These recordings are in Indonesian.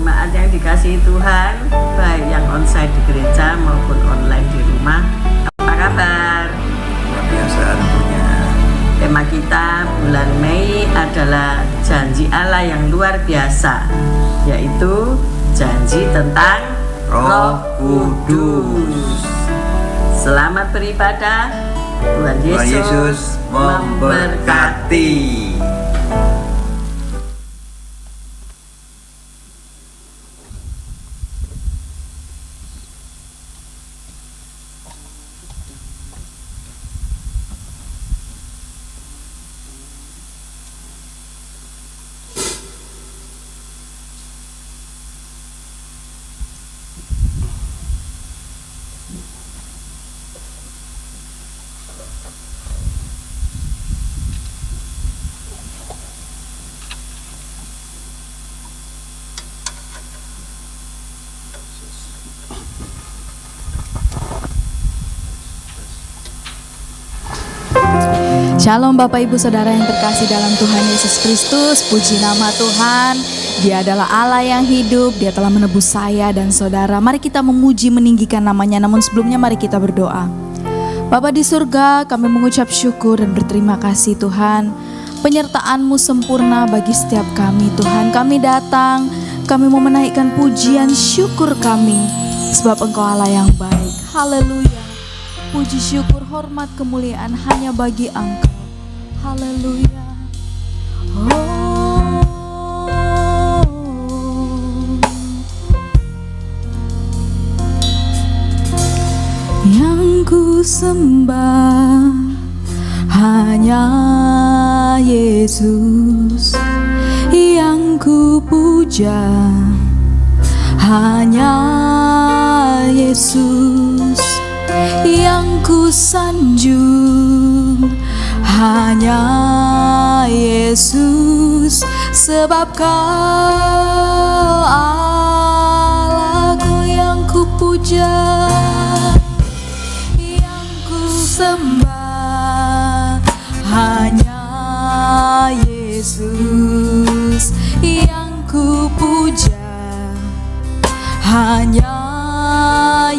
Jemaat yang dikasihi Tuhan, baik yang onsite di gereja maupun online di rumah, apa kabar? Luar biasa tentunya. Tema kita bulan Mei adalah janji Allah yang luar biasa, yaitu janji tentang Roh Kudus. Selamat beribadah. Tuhan Yesus memberkati. Shalom Bapak Ibu Saudara yang terkasih dalam Tuhan Yesus Kristus. Puji nama Tuhan. Dia adalah Allah yang hidup. Dia telah menebus saya dan saudara. Mari kita memuji meninggikan namanya. Namun sebelumnya mari kita berdoa. Bapa di surga, kami mengucap syukur dan berterima kasih Tuhan. Penyertaan-Mu sempurna bagi setiap kami Tuhan. Kami datang, kami mau menaikkan pujian syukur kami, sebab Engkau Allah yang baik. Haleluya. Puji syukur hormat kemuliaan hanya bagi Engkau. Haleluya. Yang ku sembah hanya Yesus, yang ku puja hanya Yesus, yang ku sanjung hanya Yesus, sebab Kau Allahku. Yang ku puja, yang ku sembah hanya Yesus, yang ku puja hanya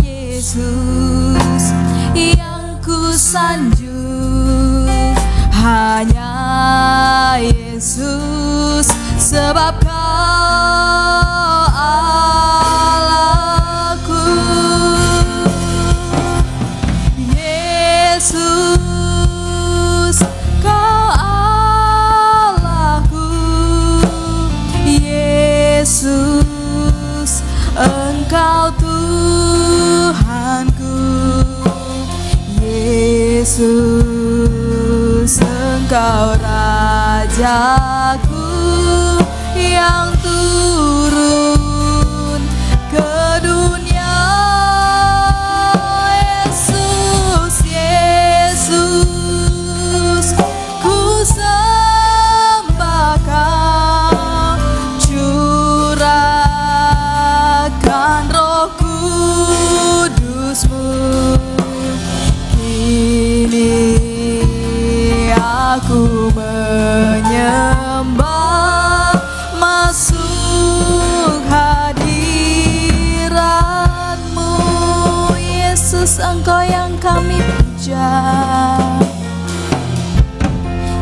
Yesus, yang ku sanjung hanya Yesus, sebab Kau Allahku. Yesus, Kau Allahku. Yesus, Engkau Tuhanku. Yesus, Engkau Rajaku yang turun ke dunia. Yesus, Yesus, ku sembah Kau. Curahkan Roh Kudus-Mu. Kini aku menyembah, masuk hadirat-Mu. Yesus, Engkau yang kami puja,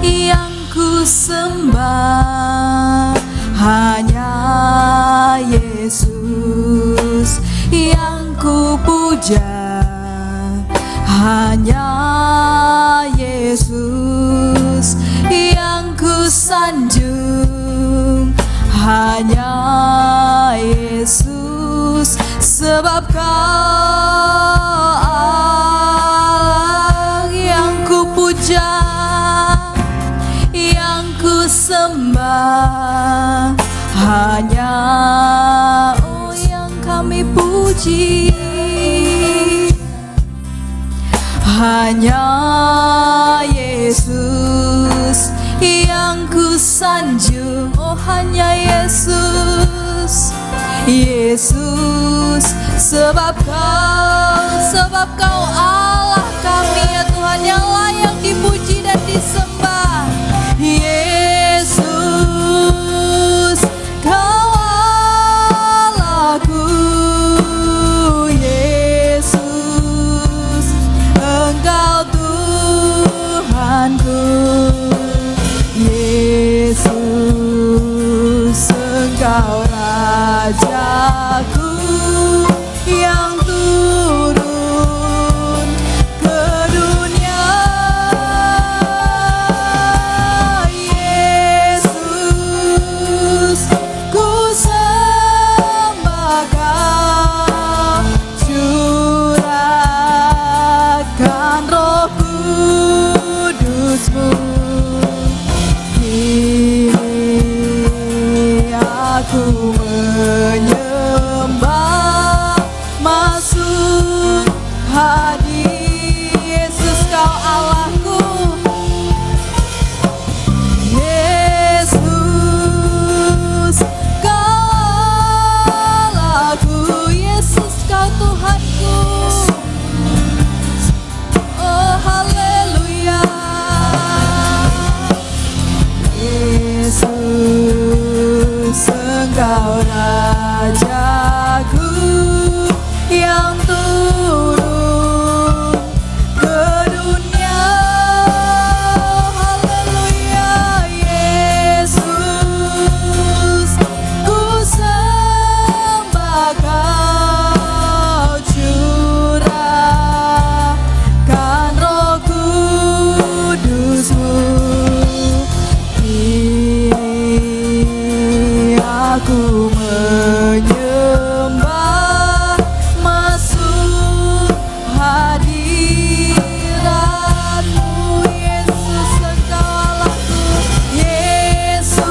yang ku sembah hanya Yesus, yang ku puja hanya Yesus, yang ku sanjung hanya Yesus, sebab Kau Allah. Yang ku puja, yang ku sembah hanya yang kami puji hanya Yesus, yang ku sanjung hanya Yesus. Yesus, sebab Kau Allah kami ya Tuhan, yang layak dipuji dan disembah. Yesus, Kau Engkau Rajaku yang turun ke dunia. Yesus, ku sembah Kau, curahkan Roh Kudus-Mu. Kini aku menyembah, masuk hadir Yesus, Kau Allahku. Yesus, Kau Allahku. Yesus, Kau Tuhanku. Oh haleluya. Yesus, Engkau Rajaku yang turun ke dunia. Haleluya. Yesus, ku sembah Kau, curahkan Roh Kudus-Mu. Kini aku menyembah, masuk hadirat-Mu. Yesus, Engkau Allahku. Yesus,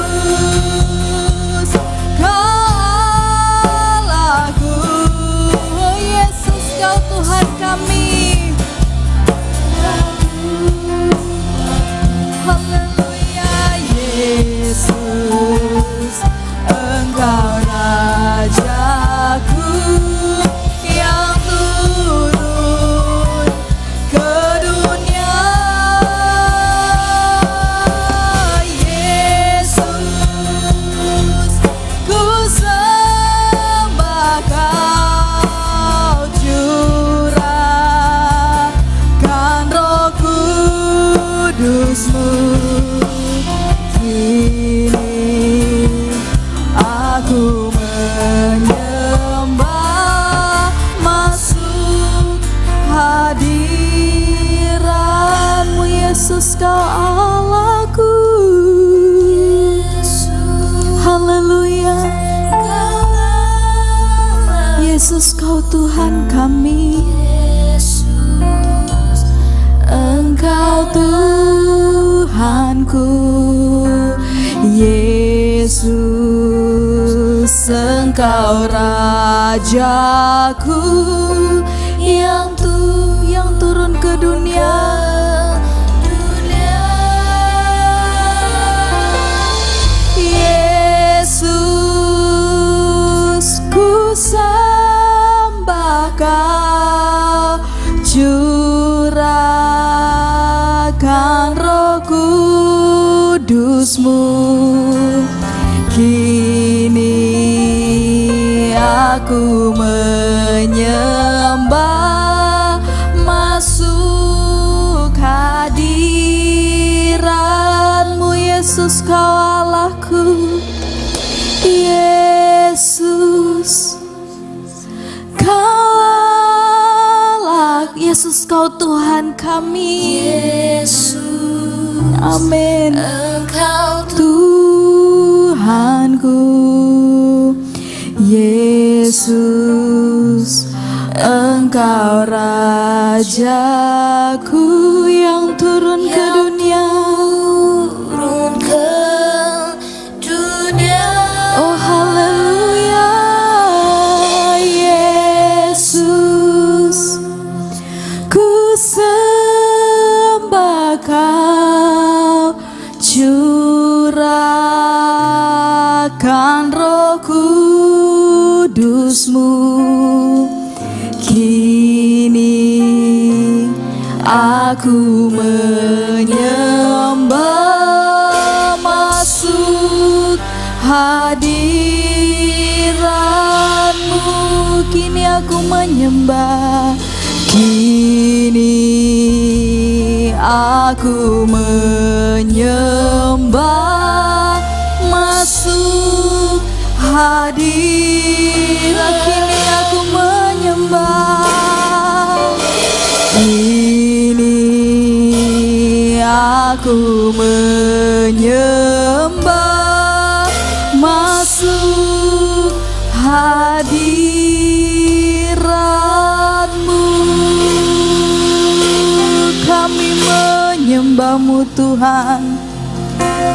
Kau Allahku. Oh Yesus, Kau Tuhan kami. Haleluya. Yesus, Engkau Rajaku yang turun ke dunia. Yesus, ku sembah Kau, curahkan Roh Kudus-Mu. Kini aku menyembah, masuk hadirat-Mu. Yesus, Kau Allahku. Haleluya. Yesus, Kau Tuhan kami. Engkau Tuhanku. Yesus, Engkau Rajaku yang turun ke dunia. Yesus, ku sembah Kau, curahkan Roh Kudus-Mu. Kini aku menyembah, masuk hadirat-Mu. Yesus, Kau Allahku. Yesus, Kau Allah. Yesus, Kau Tuhan kami. Yesus, amin. Engkau Tuhanku. Yesus, Engkau Rajaku yang turun ke dunia. Oh haleluya. Yesus, ku sembah Kau, curahkan Roh Kudus-Mu. Kini aku menyembah, masuk hadirat-Mu. Kini aku menyembah, kini aku menyembah, masuk hadirat hadirat kini aku menyembah. Ini aku menyembah, masuk hadirat-Mu. Kami menyembah-Mu Tuhan,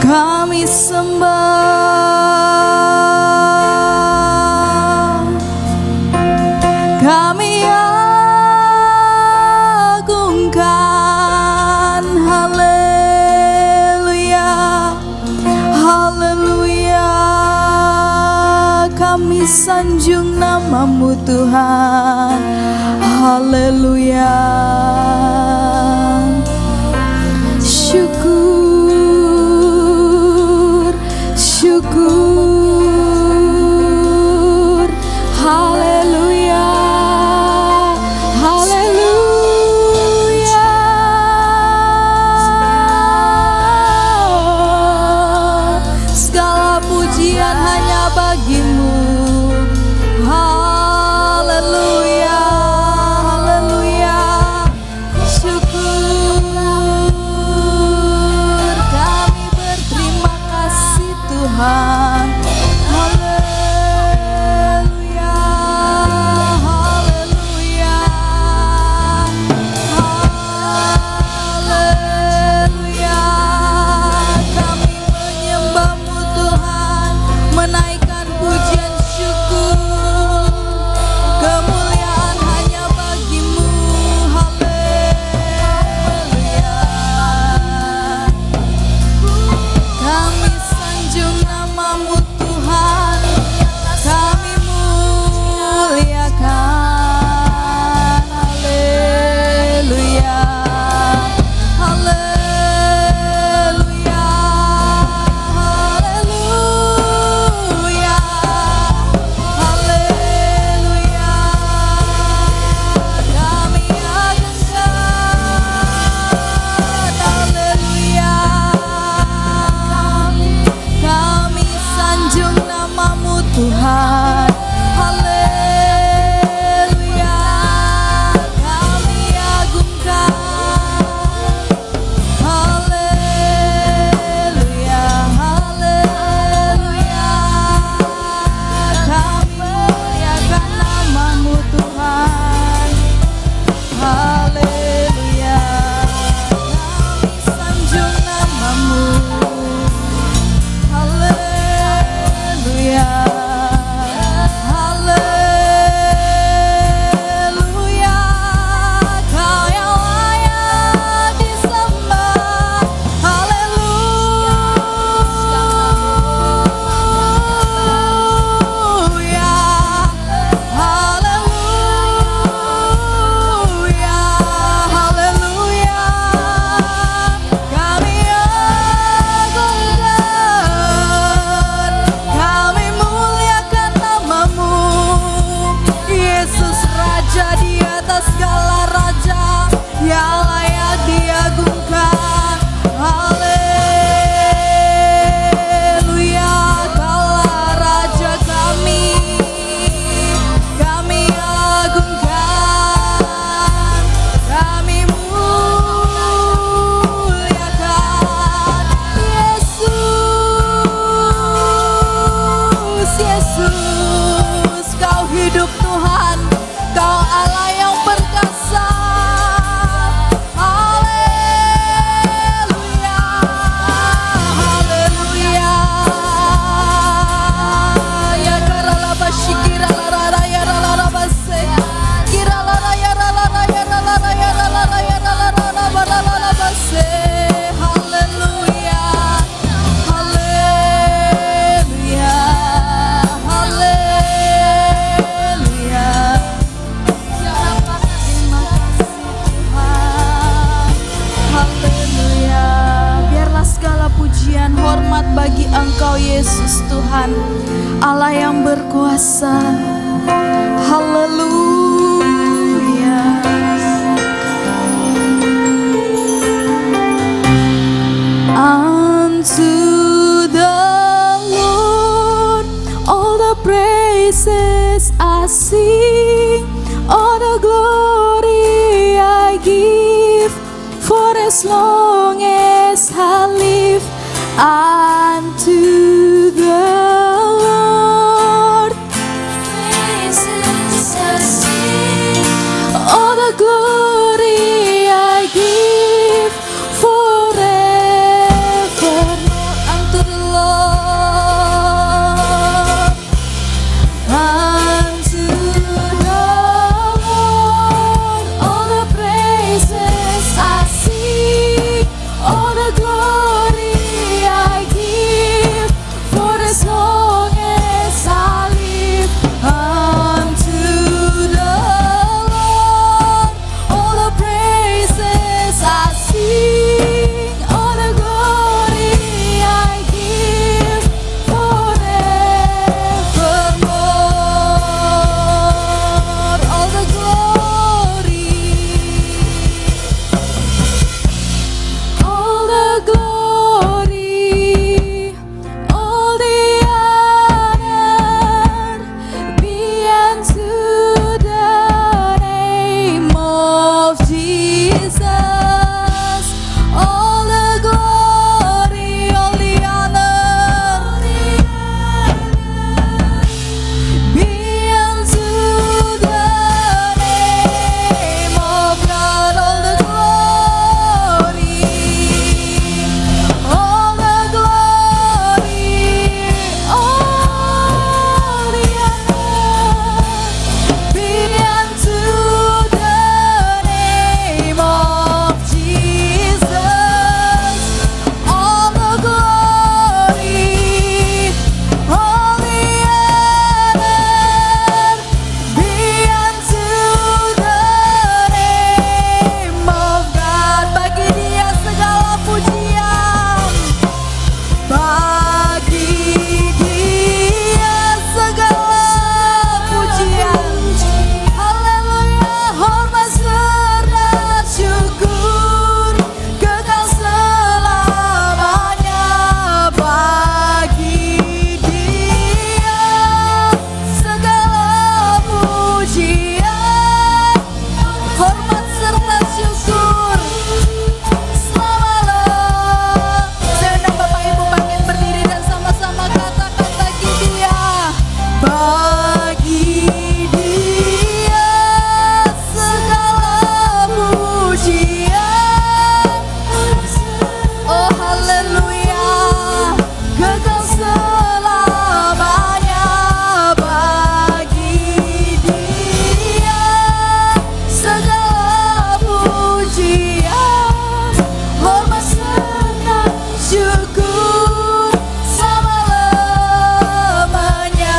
kami sembah, kami agungkan. Haleluya, haleluya. Kami sanjung nama-Mu Tuhan. Haleluya. Syukur, syukur. Haleluya, haleluya. Segala pujian hanya bagi-Mu. Haleluya, haleluya. Syukur, kami berterima kasih Tuhan. Haleluya, haleluya, haleluya. Kami menyembah-Mu Tuhan, menaikkan pujian syukur. Kemuliaan hanya bagi-Mu. Haleluya. Kami sanjung nama-Mu Tuhan, kami muliakan. Haleluya, haleluya, haleluya, haleluya. Kami agungkan. Haleluya. Kami sanjung nama-Mu Tuhan. Haleluya. Kami agungkan. Haleluya, haleluya. Kami muliakan nama-Mu Tuhan. Haleluya. Kami sanjung nama-Mu. Haleluya, haleluya. Kau yang layak disembah. Haleluya, haleluya, haleluya. Kami agungkan, kami muliakan nama-Mu. Yesus Raja di atas segala raja, yang layak diagungkan. Haleluya. Kaulah Raja kami, kami agungkan, kami muliakan. Yesus, Yesus, Kau hidup Tuhan, Kau Allah yang perkasa. Haleluya, haleluya. Ya karalaba shikira lara ya lara base. Kira lara ya lara ya lara ya lara ya lara base. Haleluya, haleluya, haleluya. Terima kasih Tuhan. Haleluya. Biarlah segala pujian hormat bagi Engkau Yesus Tuhan, Allah yang berkuasa. Haleluya. Unto the Lord all the praises I sing, all the glory I give, for as long as I live unto the Lord. Praises I sing, all the glory I give, forevermore unto the Lord. Unto the Lord, all the praises I sing, all the glory I give, for as long as I live. Unto the Lord, all the praises I sing, all the glory I give, forevermore. All the glory, all the glory, all the honor be unto the name of Jesus. All the glory, all the honor be unto the name of God. All the glory, all the glory, all the honor be unto the name of Jesus. All the glory, all the honor be unto the name of God. Bagi Dia segala pujian, bagi Dia segala pujian. Haleluya, hormat serta syukur kekal selamanya. Bagi Dia segala pujian, hormat serta syukur selama-lamanya. Saya undang Bapak Ibu bangkit berdiri dan sama-sama katakan bagi Dia. Bagi Dia segala pujian. Oh haleluya, kekal selamanya. Bagi Dia segala pujian, hormat serta syukur selama-lamanya.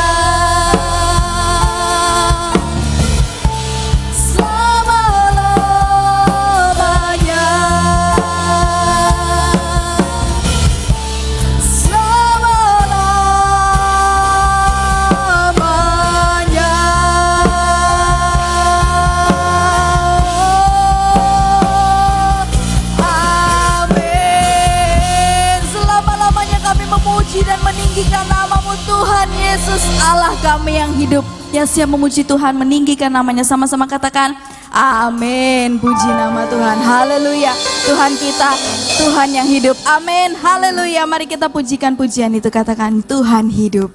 Selama-lamanya. Selama-lamanya. Amin. Selama-lamanya kami memuji dan meninggikan nama-Mu Tuhan Yesus, Allah kami yang hidup, yang siap memuji Tuhan, meninggikan namanya. Sama-sama katakan amin. Puji nama Tuhan. Haleluya. Tuhan kita, Tuhan yang hidup. Amin. Haleluya. Mari kita pujikan pujian itu. Katakan Tuhan hidup.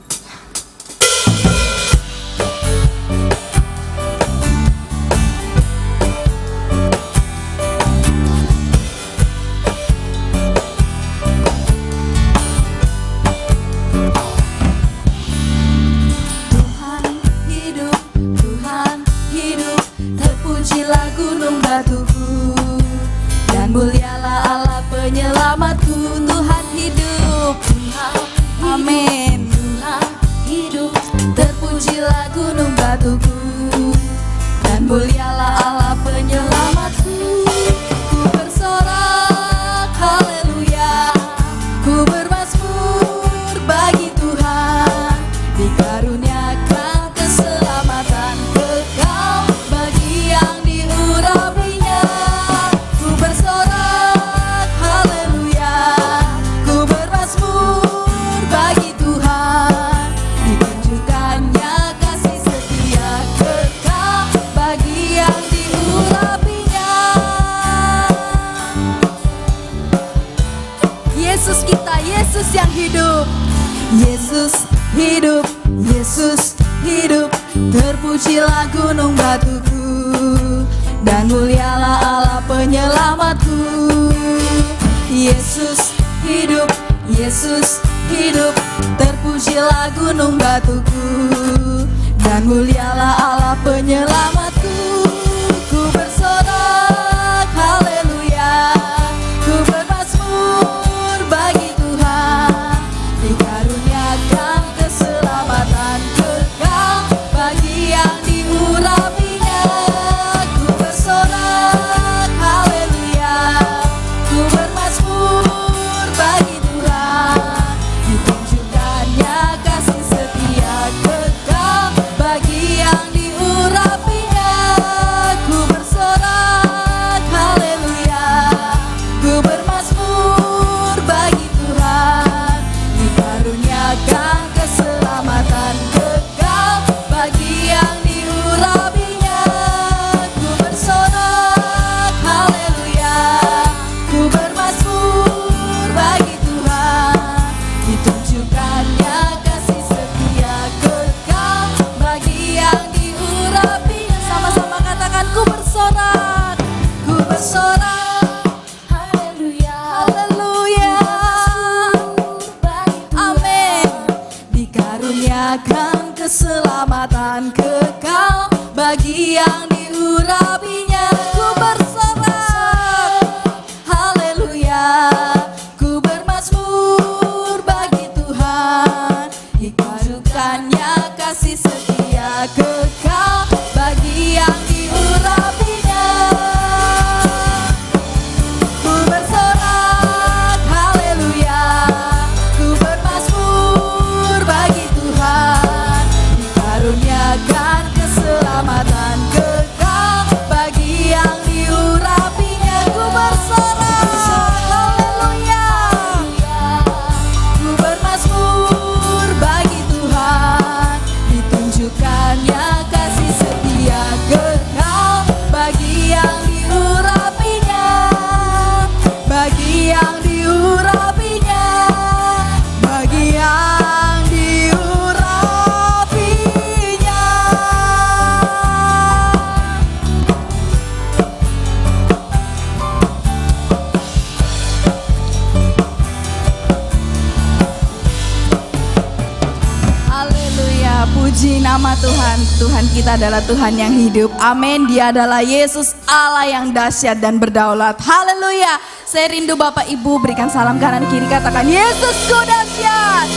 Tuhan hidup, Tuhan hidup, terpujilah gunung batuku, dan mulialah Allah penyelamatku. Tuhan hidup, amin. Tuhan hidup, Yesus hidup. Terpujilah gunung batuku, dan mulialah Allah penyelamatku. Yesus hidup, Yesus hidup. Terpujilah gunung batuku, dan mulialah Allah penyelamatku. Ku bersorak haleluya, ku bermazmur bagi Tuhan. Dikaruniakan keselamatan kekal bagi yang diurapinya. Ku bersorak haleluya, ku bermazmur bagi Tuhan. Ditunjukkannya kasih setia kekal bagi yang diurapinya. Ku bersorak haleluya, ku bermazmur bagi Tuhan. Dikaruniakan keselamatan kekal bagi yang diurapinya. Ku bersorak haleluya, ku bermazmur bagi Tuhan. Ditunjukkannya kasih setia kekal bagi yang diurapinya. Sama-sama katakan, ku bersorak, ku bersorak haleluya, haleluya, amin. Dikaruniakan keselamatan kekal bagi yang diurapinya. Ku bersorak haleluya, ku bermazmur bagi Tuhan. Dikaruniakannya kasih setia kekal bagi yang diurapinya. Ku bersorak haleluya, ku bermazmur bagi Tuhan. Dikaruniakan keselamatan kekal bagi yang diurapinya. Ku bersorak haleluya, ku bermazmur bagi Tuhan. Ditunjukkannya kasih setia kekal bagi yang diurapinya, bagi yang diurapinya, bagi yang diurapinya. Haleluya, puji nama Tuhan. Tuhan kita adalah Tuhan yang hidup. Amin. Dia adalah Yesus, Allah yang dahsyat dan berdaulat. Haleluya. Saya rindu Bapak Ibu, berikan salam kanan kiri, katakan Yesusku dahsyat.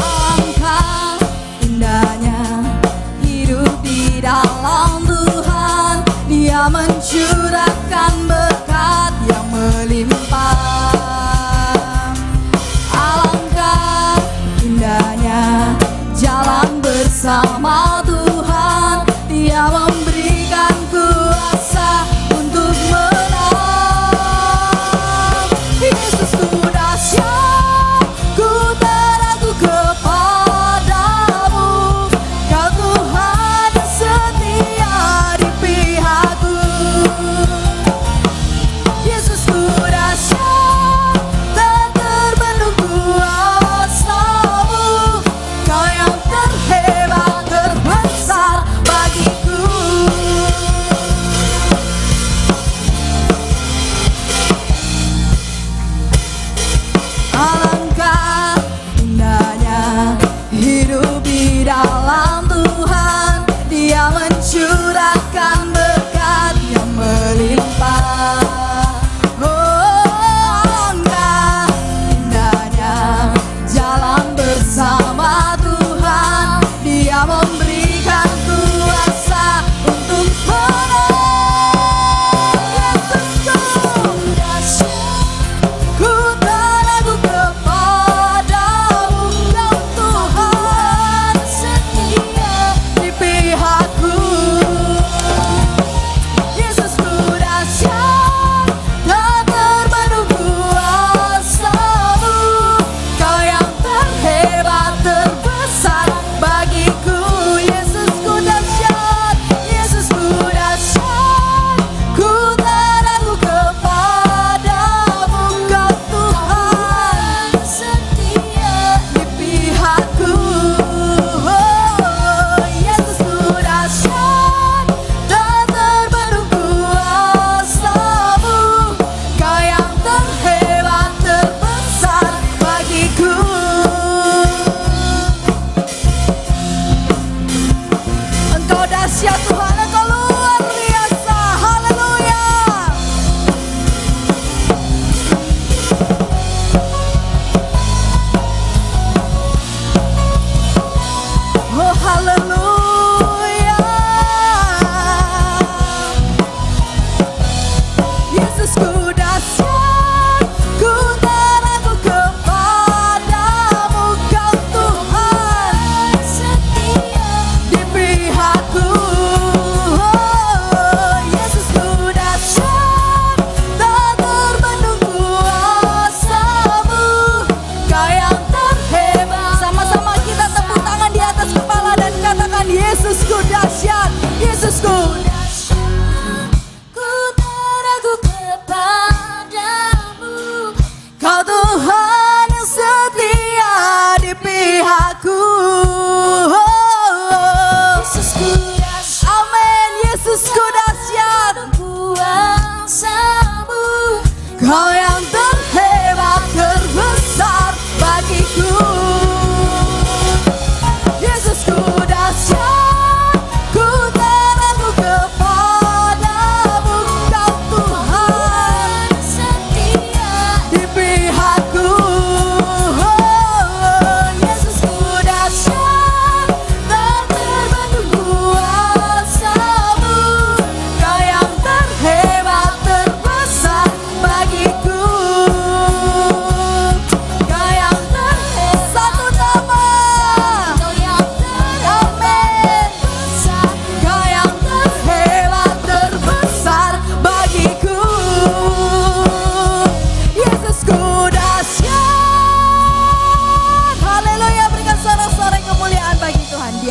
Alangkah indahnya hidup di dalam Tuhan. Dia mencurahkan berkat yang melimpah. Alangkah indahnya jalan bersama Tuhan. Dia memberikan kuasa untuk menang. Yesusku dahsyat, ku terangku kepadamu. Kau Tuhan yang setia di pihakku.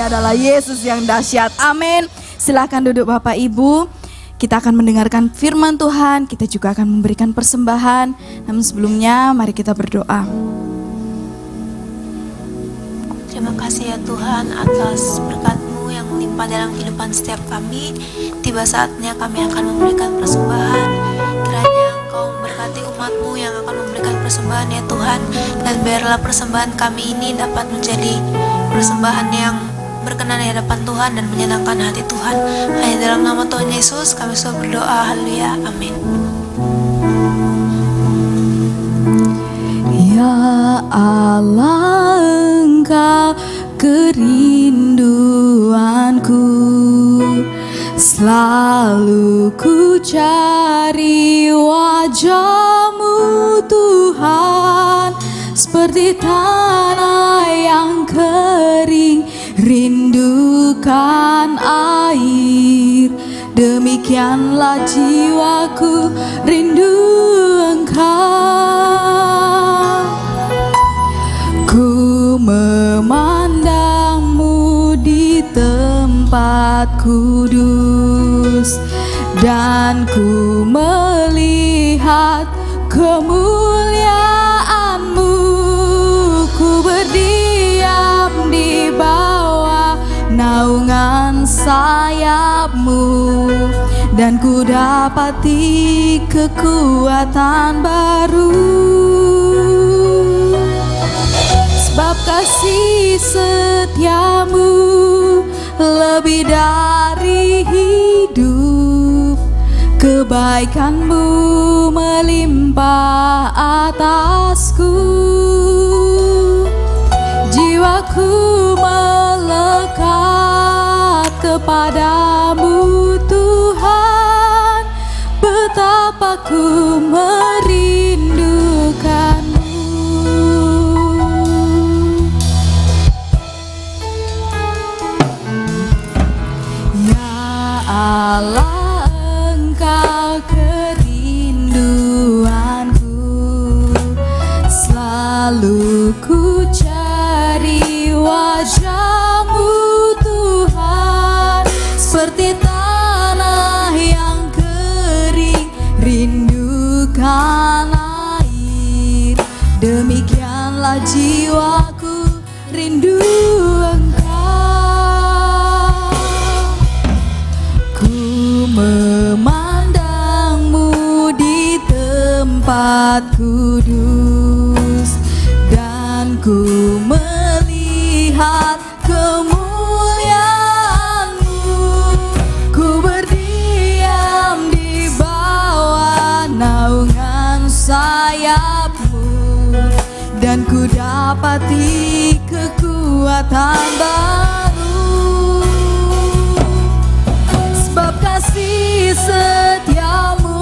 Dia adalah Yesus yang dahsyat. Amin. Silakan duduk Bapak Ibu. Kita akan mendengarkan firman Tuhan, kita juga akan memberikan persembahan. Namun sebelumnya mari kita berdoa. Terima kasih ya Tuhan atas berkat-Mu yang melimpah dalam kehidupan setiap kami. Tiba saatnya kami akan memberikan persembahan. Kiranya Engkau memberkati umat-Mu yang akan memberikan persembahan ya Tuhan. Dan biarlah persembahan kami ini dapat menjadi persembahan yang berkenan di hadapan Tuhan dan menyenangkan hati Tuhan. Hanya dalam nama Tuhan Yesus kami selalu berdoa. Haleluya. Amin. Ya Allah, Engkau kerinduanku, selalu ku cari wajah-Mu Tuhan, seperti tanah yang kering rindukan air. Demikianlah jiwaku rindu Engkau. Ku memandang-Mu di tempat kudus, dan ku melihat kemuliaan-Mu. Ku berdiam di bawah naungan sayap-Mu, dan ku dapati kekuatan baru. Sebab kasih setia-Mu lebih dari hidup, kebaikan-Mu melimpah atasku. Jiwaku melekat kepada-Mu Tuhan, betapa ku merindukan-Mu. Ya Allah, Engkau kerinduanku, selalu ku cari wajah-Mu Tuhan, seperti tanah yang kering rindukan air. Demikianlah jiwaku rindu Engkau. Ku memandang-Mu di tempat kudus, dan ku melihat kemuliaan-Mu. Ku berdiam di bawah naungan sayap-Mu, dan ku dapati kekuatan baru. Sebab kasih setia-Mu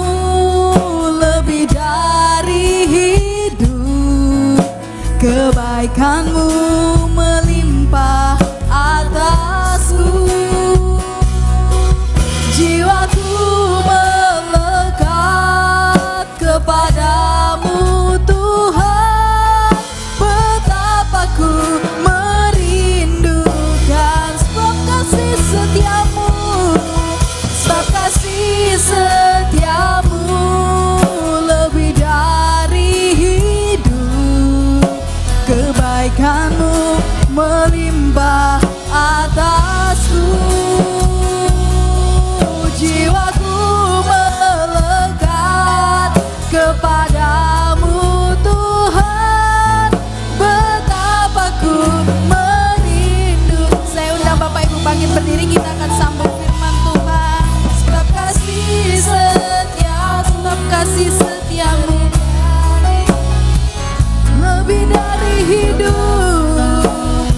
lebih dari hidup, kebaikan-Mu melimpah atasku. Jiwaku melekat kepada-Mu Tuhan, betapa ku merindukan. Sebab kasih setia-Mu, sebab kasih setia-Mu lebih dari hidup, kebaikan-Mu melimpah atasku. Jiwaku melekat kepada-Mu Tuhan, betapa ku merindu. Saya undang Bapak Ibu bangkit berdiri, kita akan sambung firman Tuhan. Sebab kasih setia, sebab kasih setia-Mu lebih dari hidup,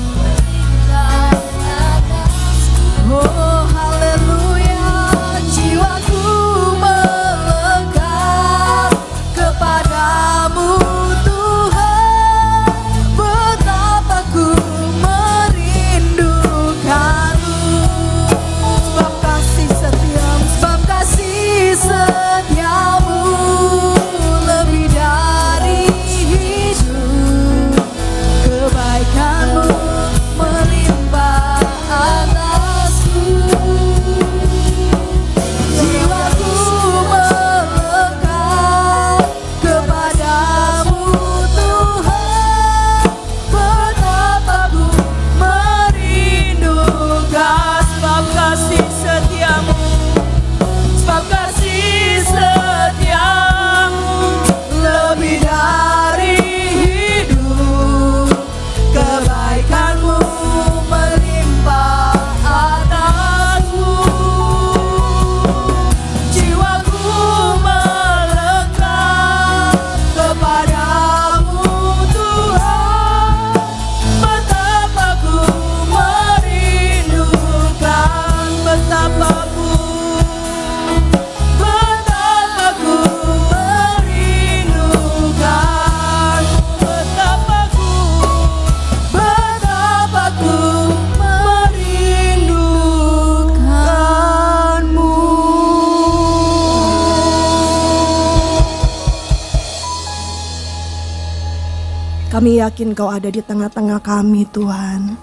Kami yakin Kau ada di tengah-tengah kami Tuhan.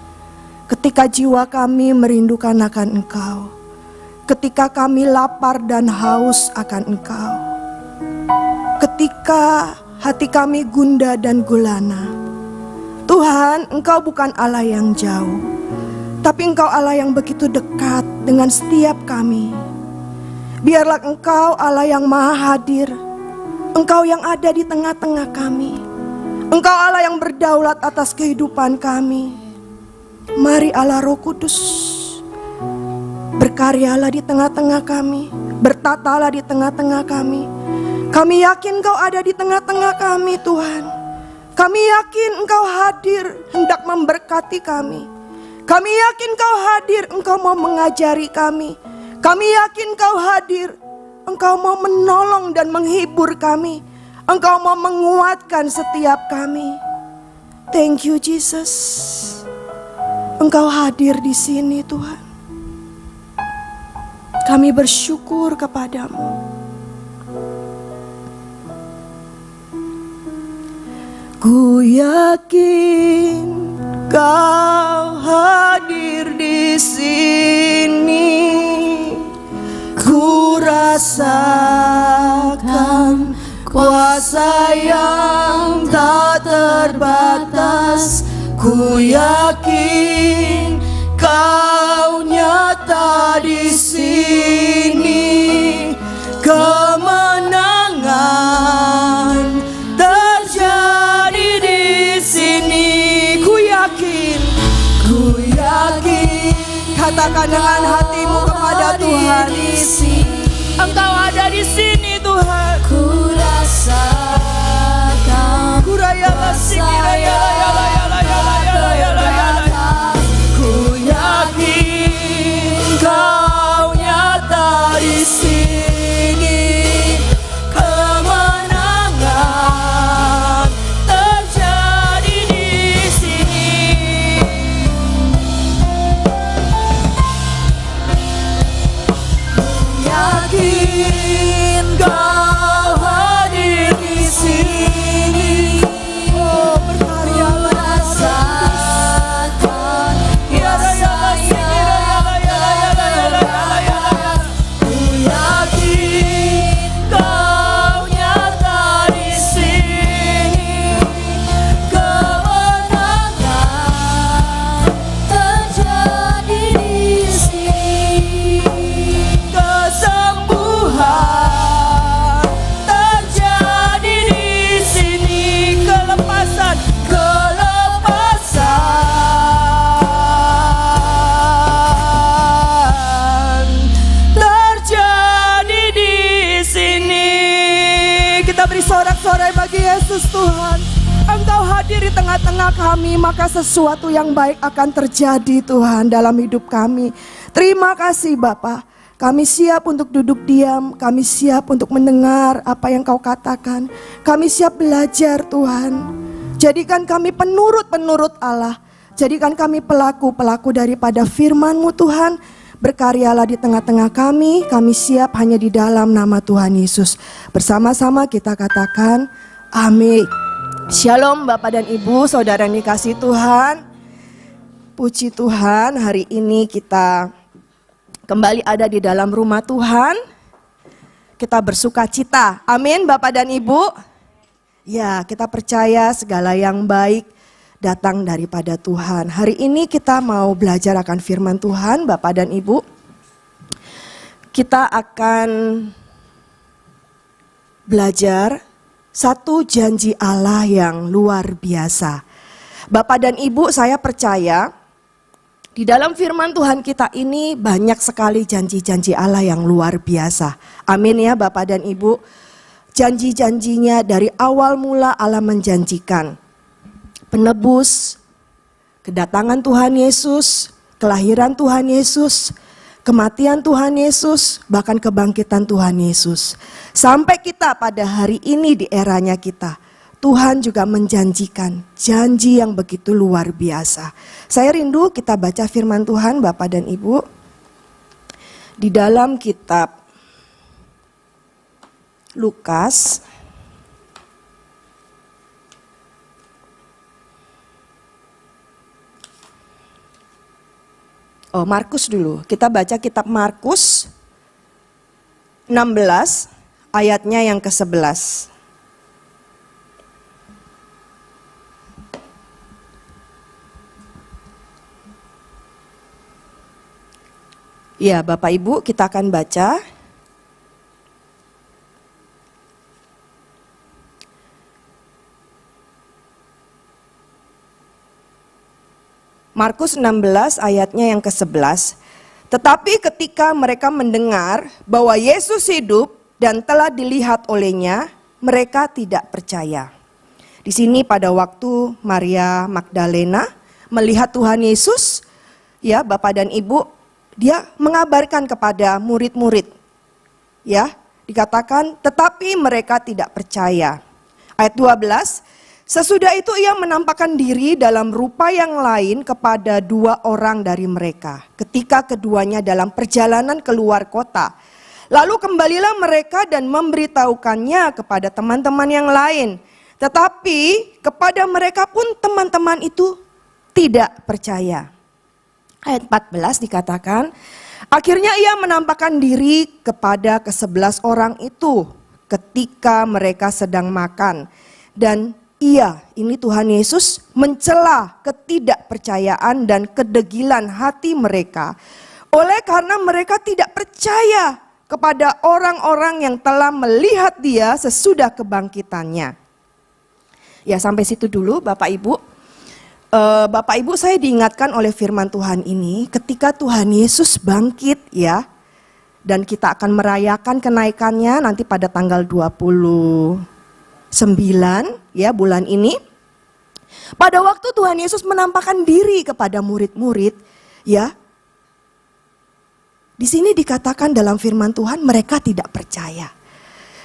Ketika jiwa kami merindukan akan Engkau, ketika kami lapar dan haus akan Engkau, ketika hati kami gundah dan gulana, Tuhan, Engkau bukan Allah yang jauh, tapi Engkau Allah yang begitu dekat dengan setiap kami. Biarlah Engkau Allah yang maha hadir, Engkau yang ada di tengah-tengah kami, Engkau Allah yang berdaulat atas kehidupan kami. Mari Allah Roh Kudus, berkaryalah di tengah-tengah kami, bertatalah di tengah-tengah kami. Kami yakin Engkau ada di tengah-tengah kami Tuhan. Kami yakin Engkau hadir hendak memberkati kami. Kami yakin Engkau hadir, Engkau mau mengajari kami. Kami yakin Engkau hadir, Engkau mau menolong dan menghibur kami. Engkau mau menguatkan setiap kami. Thank you Jesus. Engkau hadir di sini Tuhan. Kami bersyukur kepadamu. Ku yakin Kau hadir di sini. Ku rasakan kuasa yang tak terbatas. Ku yakin Kau nyata di sini. Kemenangan terjadi di sini. Ku yakin, katakan dengan hatimu kepada Tuhan. Engkau ada di sini Tuhan. Ku rasakan kuasa yang ku yakin Kau nyata di sini. Kemenangan terjadi di sini. Yakin Kau hadir di sini. Oh, berkaryalah rasakan kuasa yang ku yakin Kau nyata di sini. Kemenangan terjadi di sini. Kesembuhan terjadi di sini. Kelepasan terjadi di sini. Kita beri sorak-sorai bagi Yesus Tuhan. Engkau hadir di tengah-tengah kami, maka sesuatu yang baik akan terjadi Tuhan dalam hidup kami. Terima kasih Bapa. Kami siap untuk duduk diam, kami siap untuk mendengar apa yang Kau katakan. Kami siap belajar Tuhan. Jadikan kami penurut-penurut Allah. Jadikan kami pelaku-pelaku daripada firman-Mu Tuhan. Berkaryalah di tengah-tengah kami siap hanya di dalam nama Tuhan Yesus. Bersama-sama kita katakan amin. Shalom Bapak dan Ibu, saudara yang dikasihi Tuhan. Puji Tuhan, hari ini kita kembali ada di dalam rumah Tuhan. Kita bersuka cita. Amin Bapak dan Ibu. Ya, kita percaya segala yang baik datang daripada Tuhan. Hari ini kita mau belajar akan firman Tuhan Bapak dan Ibu. Kita akan belajar satu janji Allah yang luar biasa. Bapak dan Ibu, saya percaya di dalam firman Tuhan kita ini banyak sekali janji-janji Allah yang luar biasa. Amin ya Bapak dan Ibu. Janji-janjinya dari awal mula Allah menjanjikan penebus, kedatangan Tuhan Yesus, kelahiran Tuhan Yesus, kematian Tuhan Yesus, bahkan kebangkitan Tuhan Yesus. Sampai kita pada hari ini di eranya kita, Tuhan juga menjanjikan janji yang begitu luar biasa. Saya rindu kita baca firman Tuhan Bapak dan Ibu di dalam kitab Lukas Markus dulu. Kita baca kitab Markus 16 ayatnya yang ke-11. Ya, Bapak Ibu, kita akan baca. Markus 16 ayatnya yang ke-11. Tetapi ketika mereka mendengar bahwa Yesus hidup dan telah dilihat olehnya, mereka tidak percaya. Di sini pada waktu Maria Magdalena melihat Tuhan Yesus, ya Bapak dan Ibu, dia mengabarkan kepada murid-murid. Ya, dikatakan tetapi mereka tidak percaya. Ayat 12, sesudah itu ia menampakkan diri dalam rupa yang lain kepada 2 orang dari mereka. Ketika keduanya dalam perjalanan keluar kota. Lalu kembalilah mereka dan memberitahukannya kepada teman-teman yang lain. Tetapi kepada mereka pun teman-teman itu tidak percaya. Ayat 14 dikatakan, akhirnya ia menampakkan diri kepada ke-11 orang itu ketika mereka sedang makan. Dan ini Tuhan Yesus mencela ketidakpercayaan dan kedegilan hati mereka. Oleh karena mereka tidak percaya kepada orang-orang yang telah melihat dia sesudah kebangkitannya. Ya, sampai situ dulu Bapak Ibu. Bapak Ibu, saya diingatkan oleh firman Tuhan ini ketika Tuhan Yesus bangkit ya. Dan kita akan merayakan kenaikannya nanti pada tanggal 29 ya bulan ini. Pada waktu Tuhan Yesus menampakkan diri kepada murid-murid ya. Di sini dikatakan dalam firman Tuhan mereka tidak percaya.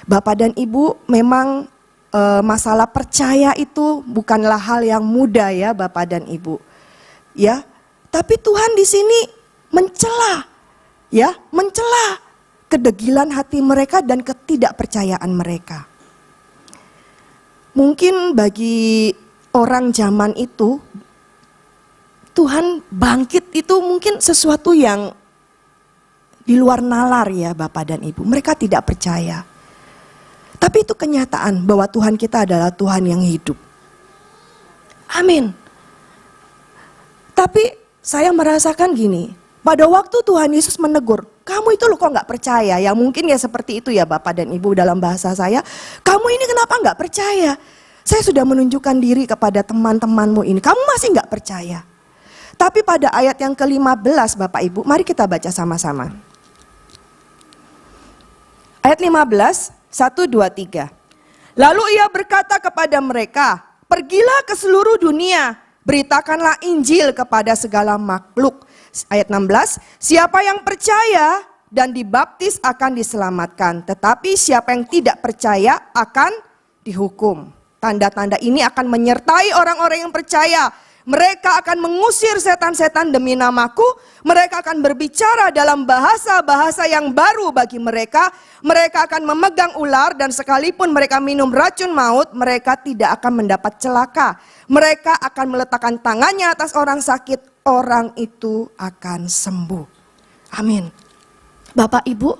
Bapak dan Ibu, memang masalah percaya itu bukanlah hal yang mudah ya Bapak dan Ibu. Ya, tapi Tuhan di sini mencela kedegilan hati mereka dan ketidakpercayaan mereka. Mungkin bagi orang zaman itu Tuhan bangkit itu mungkin sesuatu yang di luar nalar ya Bapak dan Ibu. Mereka tidak percaya. Tapi itu kenyataan bahwa Tuhan kita adalah Tuhan yang hidup. Amin. Tapi saya merasakan gini, pada waktu Tuhan Yesus menegur, kamu itu loh kok gak percaya? Ya mungkin ya seperti itu ya Bapak dan Ibu dalam bahasa saya, kamu ini kenapa gak percaya? Saya sudah menunjukkan diri kepada teman-temanmu ini, kamu masih gak percaya? Tapi pada ayat yang ke-15 Bapak Ibu, mari kita baca sama-sama. Ayat 15, 1, 2, 3. Lalu ia berkata kepada mereka, pergilah ke seluruh dunia, beritakanlah Injil kepada segala makhluk. Ayat 16, siapa yang percaya dan dibaptis akan diselamatkan, tetapi siapa yang tidak percaya akan dihukum. Tanda-tanda ini akan menyertai orang-orang yang percaya. Mereka akan mengusir setan-setan demi namaku. Mereka akan berbicara dalam bahasa-bahasa yang baru bagi mereka. Mereka akan memegang ular dan sekalipun mereka minum racun maut, mereka tidak akan mendapat celaka. Mereka akan meletakkan tangannya atas orang sakit, orang itu akan sembuh. Amin. Bapak Ibu,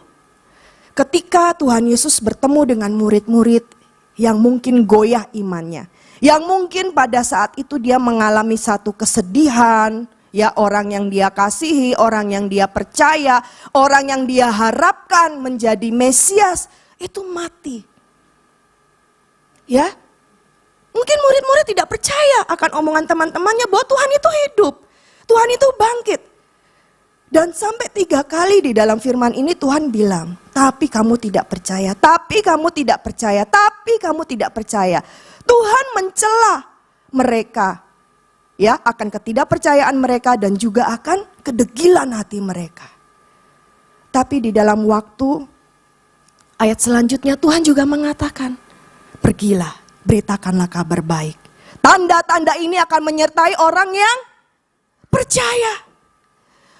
ketika Tuhan Yesus bertemu dengan murid-murid yang mungkin goyah imannya, yang mungkin pada saat itu dia mengalami satu kesedihan, ya orang yang dia kasihi, orang yang dia percaya, orang yang dia harapkan menjadi Mesias, itu mati. Ya, mungkin murid-murid tidak percaya akan omongan teman-temannya bahwa Tuhan itu hidup, Tuhan itu bangkit. Dan sampai 3 kali di dalam firman ini Tuhan bilang, tapi kamu tidak percaya, tapi kamu tidak percaya, tapi kamu tidak percaya. Tuhan mencela mereka ya akan ketidakpercayaan mereka dan juga akan kedegilan hati mereka. Tapi di dalam waktu ayat selanjutnya Tuhan juga mengatakan, pergilah, beritakanlah kabar baik. Tanda-tanda ini akan menyertai orang yang percaya.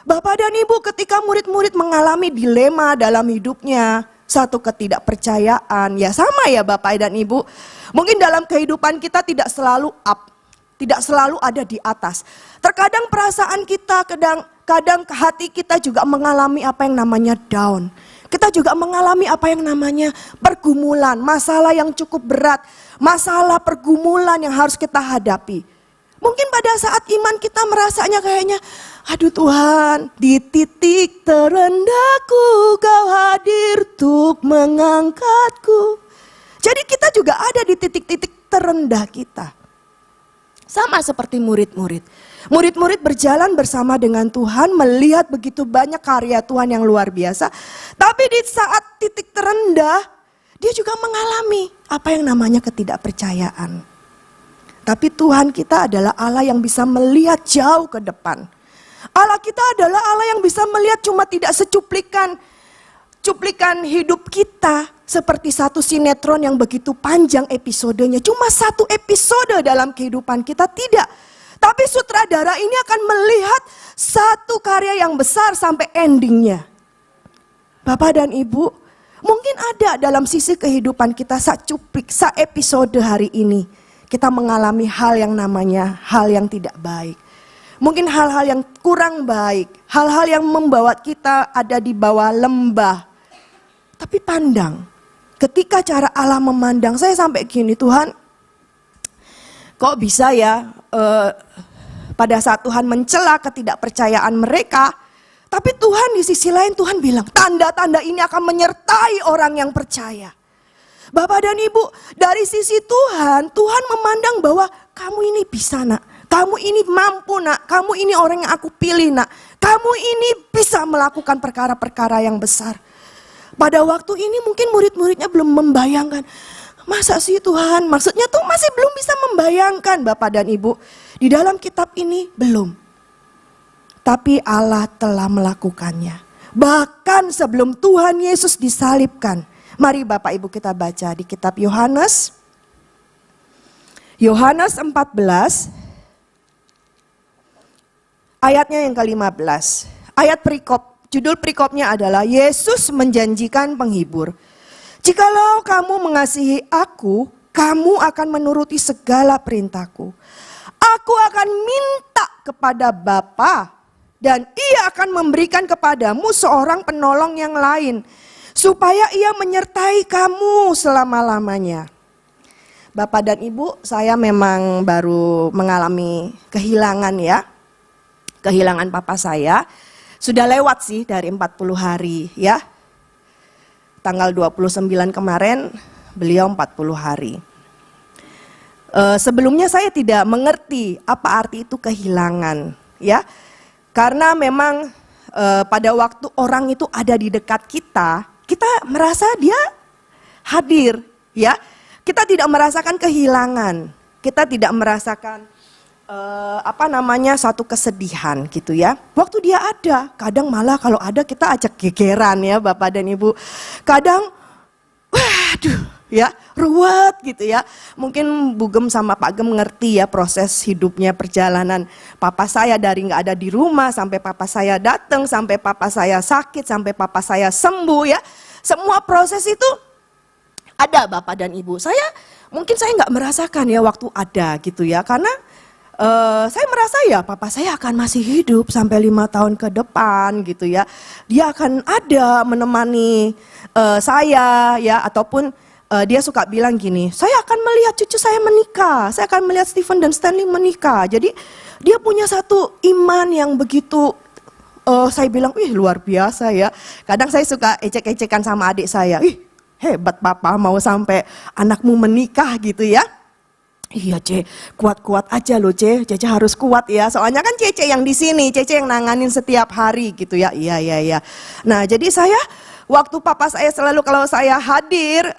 Bapak dan Ibu, ketika murid-murid mengalami dilema dalam hidupnya, satu ketidakpercayaan, ya sama ya Bapak dan Ibu. Mungkin dalam kehidupan kita tidak selalu up, tidak selalu ada di atas. Terkadang perasaan kita, kadang hati kita juga mengalami apa yang namanya down. Kita juga mengalami apa yang namanya pergumulan, masalah yang cukup berat, masalah pergumulan yang harus kita hadapi. Mungkin pada saat iman kita merasanya kayaknya, aduh Tuhan, di titik terendahku Kau hadir untuk mengangkatku. Jadi kita juga ada di titik-titik terendah kita. Sama seperti murid-murid. Murid-murid berjalan bersama dengan Tuhan, melihat begitu banyak karya Tuhan yang luar biasa. Tapi di saat titik terendah, dia juga mengalami apa yang namanya ketidakpercayaan. Tapi Tuhan kita adalah Allah yang bisa melihat jauh ke depan. Allah kita adalah Allah yang bisa melihat cuma tidak cuplikan hidup kita seperti satu sinetron yang begitu panjang episodenya. Cuma satu episode dalam kehidupan kita, tidak. Tapi sutradara ini akan melihat satu karya yang besar sampai endingnya. Bapak dan Ibu, mungkin ada dalam sisi kehidupan kita sa episode hari ini. Kita mengalami hal yang namanya hal yang tidak baik. Mungkin hal-hal yang kurang baik. Hal-hal yang membawa kita ada di bawah lembah. Tapi pandang, ketika cara Allah memandang, saya sampai gini, Tuhan, kok bisa ya pada saat Tuhan mencela ketidakpercayaan mereka, tapi Tuhan di sisi lain Tuhan bilang, tanda-tanda ini akan menyertai orang yang percaya. Bapak dan Ibu, dari sisi Tuhan, Tuhan memandang bahwa kamu ini bisa nak, kamu ini mampu nak, kamu ini orang yang aku pilih nak, kamu ini bisa melakukan perkara-perkara yang besar. Pada waktu ini mungkin murid-muridnya belum membayangkan, masa sih Tuhan, maksudnya tuh masih belum bisa membayangkan Bapak dan Ibu. Di dalam kitab ini belum. Tapi Allah telah melakukannya. Bahkan sebelum Tuhan Yesus disalibkan. Mari Bapak Ibu kita baca di kitab Yohanes. Yohanes 14 ayatnya yang ke-15. Ayat perikop. Judul perikopnya adalah Yesus menjanjikan penghibur. Jikalau kamu mengasihi aku, kamu akan menuruti segala perintahku. Aku akan minta kepada Bapa dan Ia akan memberikan kepadamu seorang penolong yang lain, supaya Ia menyertai kamu selama-lamanya. Bapak dan Ibu, saya memang baru mengalami kehilangan ya. Kehilangan papa saya. Sudah lewat sih dari 40 hari ya. Tanggal 29 kemarin beliau 40 hari. Sebelumnya saya tidak mengerti apa arti itu kehilangan ya. Karena memang pada waktu orang itu ada di dekat kita, kita merasa dia hadir ya. Kita tidak merasakan kehilangan. Kita tidak merasakan satu kesedihan gitu ya. Waktu dia ada, kadang malah kalau ada kita ajak gegeran ya Bapak dan Ibu. Kadang, waduh ya, ruwet gitu ya. Mungkin Bu Gem sama Pak Gem ngerti ya proses hidupnya, perjalanan papa saya dari nggak ada di rumah, sampai papa saya datang, sampai papa saya sakit, sampai papa saya sembuh ya. Semua proses itu ada Bapak dan Ibu. Mungkin saya nggak merasakan ya waktu ada gitu ya, karena saya merasa ya papa saya akan masih hidup sampai 5 tahun ke depan gitu ya. Dia akan ada menemani saya ya, ataupun dia suka bilang gini, saya akan melihat cucu saya menikah, saya akan melihat Stephen dan Stanley menikah. Jadi dia punya satu iman yang begitu, saya bilang, wih luar biasa ya. Kadang saya suka ecek-ecekan sama adik saya, ih hebat papa mau sampai anakmu menikah gitu ya. Iya Ce, kuat-kuat aja loh Ce, Cece harus kuat ya. Soalnya kan Cece yang di sini, Cece yang nanganin setiap hari gitu ya. Iya. Nah jadi saya, waktu papa saya selalu kalau saya hadir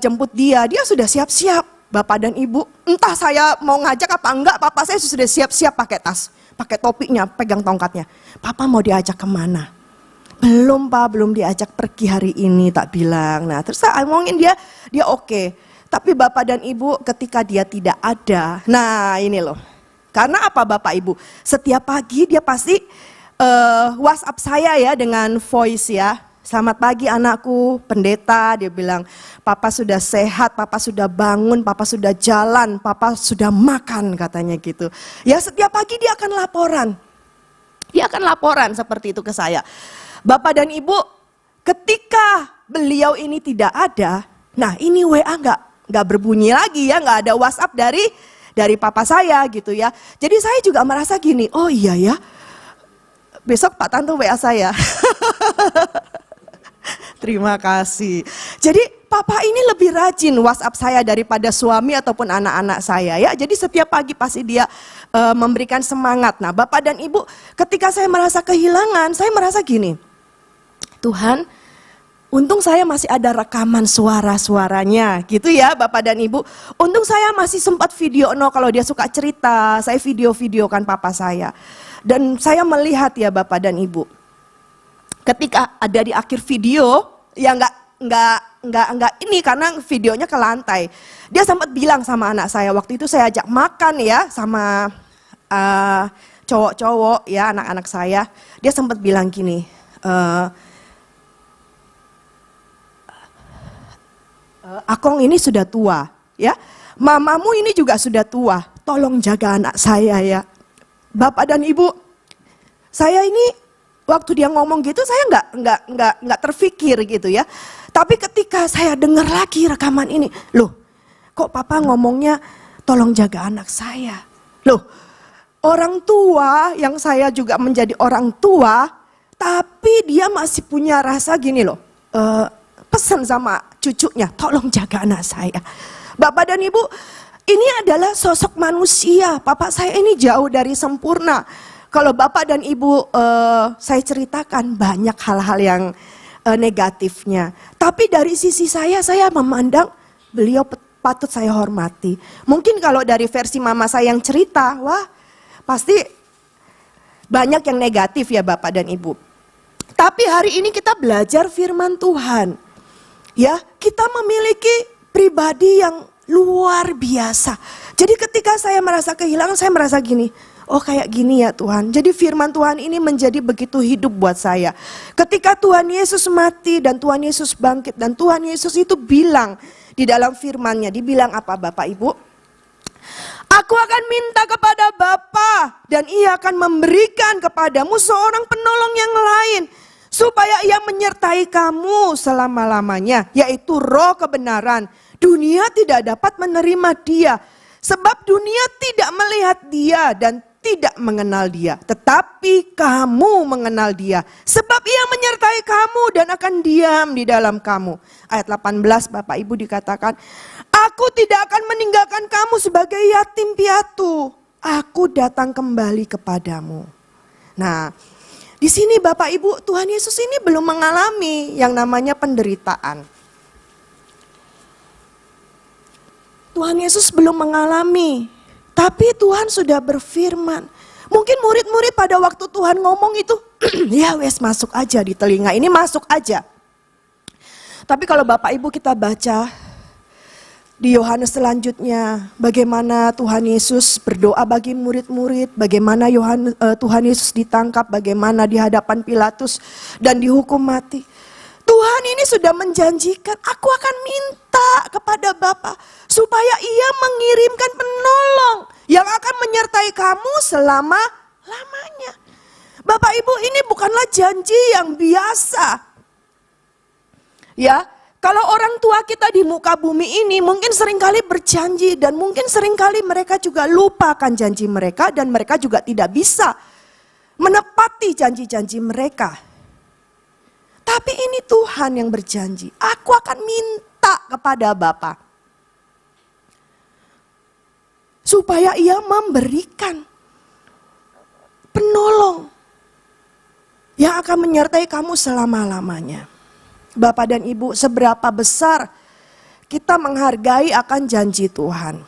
jemput dia sudah siap-siap Bapak dan Ibu. Entah saya mau ngajak apa enggak, papa saya sudah siap-siap pakai tas, pakai topinya, pegang tongkatnya. Papa mau diajak kemana? Belum Pak, belum diajak pergi hari ini tak bilang. Nah terus saya ngomongin dia oke. Tapi Bapak dan Ibu ketika dia tidak ada, nah ini loh. Karena apa Bapak Ibu? Setiap pagi dia pasti WhatsApp saya ya dengan voice ya. selamat pagi anakku, pendeta. Dia bilang, papa sudah sehat, papa sudah bangun, papa sudah jalan, papa sudah makan, katanya gitu. Ya, setiap pagi dia akan laporan. Dia akan laporan seperti itu ke saya. Bapak dan Ibu, ketika beliau ini tidak ada, nah ini WA nggak berbunyi lagi ya, nggak ada WhatsApp dari papa saya gitu ya. Jadi saya juga merasa gini, oh iya ya, besok Pak Tanto WA saya. Terima kasih. Jadi papa ini lebih rajin WhatsApp saya daripada suami ataupun anak-anak saya ya. Jadi setiap pagi pasti dia memberikan semangat. Nah, Bapak dan Ibu, ketika saya merasa kehilangan, saya merasa gini, Tuhan, untung saya masih ada rekaman suara-suaranya gitu ya Bapak dan Ibu. Untung saya masih sempat video kalau dia suka cerita, saya video-videokan papa saya. Dan saya melihat ya Bapak dan Ibu, ketika ada di akhir video, ya enggak ini karena videonya ke lantai. Dia sempat bilang sama anak saya, waktu itu saya ajak makan ya sama cowok-cowok ya anak-anak saya. Dia sempat bilang gini, Akong ini sudah tua ya, mamamu ini juga sudah tua, tolong jaga anak saya ya. Bapak dan Ibu, saya ini waktu dia ngomong gitu saya nggak terfikir gitu ya. Tapi ketika saya dengar lagi rekaman ini, loh kok papa ngomongnya tolong jaga anak saya. Loh, orang tua yang saya juga menjadi orang tua, tapi dia masih punya rasa gini loh, pesan sama cucunya, tolong jaga anak saya. Bapak dan Ibu, ini adalah sosok manusia. Bapak saya ini jauh dari sempurna. Kalau Bapak dan Ibu saya ceritakan banyak hal-hal yang negatifnya. Tapi dari sisi saya memandang beliau patut saya hormati. Mungkin kalau dari versi mama saya yang cerita, wah pasti banyak yang negatif ya Bapak dan Ibu. Tapi hari ini kita belajar firman Tuhan. Ya, kita memiliki pribadi yang luar biasa. Jadi ketika saya merasa kehilangan, saya merasa gini, oh kayak gini ya Tuhan. Jadi firman Tuhan ini menjadi begitu hidup buat saya. Ketika Tuhan Yesus mati dan Tuhan Yesus bangkit dan Tuhan Yesus itu bilang di dalam firman-Nya, dibilang apa Bapak Ibu? Aku akan minta kepada Bapa dan Ia akan memberikan kepadamu seorang penolong yang lain, supaya Ia menyertai kamu selama-lamanya, yaitu Roh kebenaran. Dunia tidak dapat menerima Dia, sebab dunia tidak melihat Dia dan tidak mengenal Dia. Tetapi kamu mengenal Dia, sebab Ia menyertai kamu dan akan diam di dalam kamu. Ayat 18 Bapak Ibu dikatakan, aku tidak akan meninggalkan kamu sebagai yatim piatu. Aku datang kembali kepadamu. Nah, di sini Bapak Ibu, Tuhan Yesus ini belum mengalami yang namanya penderitaan. Tuhan Yesus belum mengalami, tapi Tuhan sudah berfirman. Mungkin murid-murid pada waktu Tuhan ngomong itu, ya wes masuk aja di telinga ini, masuk aja. Tapi kalau Bapak Ibu kita baca di Yohanes selanjutnya, bagaimana Tuhan Yesus berdoa bagi murid-murid, bagaimana Tuhan Yesus ditangkap, bagaimana di hadapan Pilatus dan dihukum mati. Tuhan ini sudah menjanjikan, aku akan minta kepada Bapa supaya Ia mengirimkan penolong yang akan menyertai kamu selama-lamanya. Bapak Ibu, ini bukanlah janji yang biasa. Ya, kalau orang tua kita di muka bumi ini mungkin seringkali berjanji dan mungkin seringkali mereka juga lupa akan janji mereka dan mereka juga tidak bisa menepati janji-janji mereka. Tapi ini Tuhan yang berjanji, aku akan minta kepada Bapa supaya Ia memberikan penolong yang akan menyertai kamu selama-lamanya. Bapak dan Ibu, seberapa besar kita menghargai akan janji Tuhan.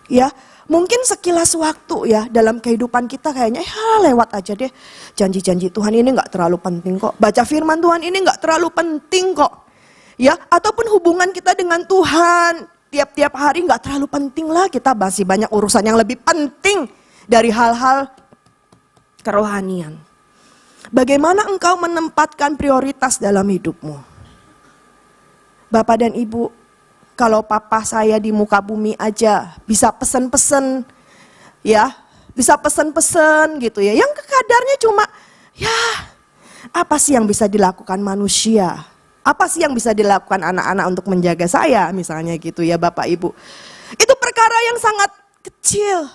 Ya, mungkin sekilas waktu ya dalam kehidupan kita kayaknya lewat aja deh. Janji-janji Tuhan ini gak terlalu penting kok. Baca firman Tuhan ini gak terlalu penting kok. Ya, ataupun hubungan kita dengan Tuhan tiap-tiap hari gak terlalu penting lah. Kita masih banyak urusan yang lebih penting dari hal-hal kerohanian. Bagaimana engkau menempatkan prioritas dalam hidupmu? Bapak dan Ibu, kalau papa saya di muka bumi aja bisa pesen-pesen, ya, bisa pesen-pesen gitu ya. Yang kadarnya cuma, ya, apa sih yang bisa dilakukan manusia? Apa sih yang bisa dilakukan anak-anak untuk menjaga saya, misalnya gitu ya Bapak Ibu. Itu perkara yang sangat kecil.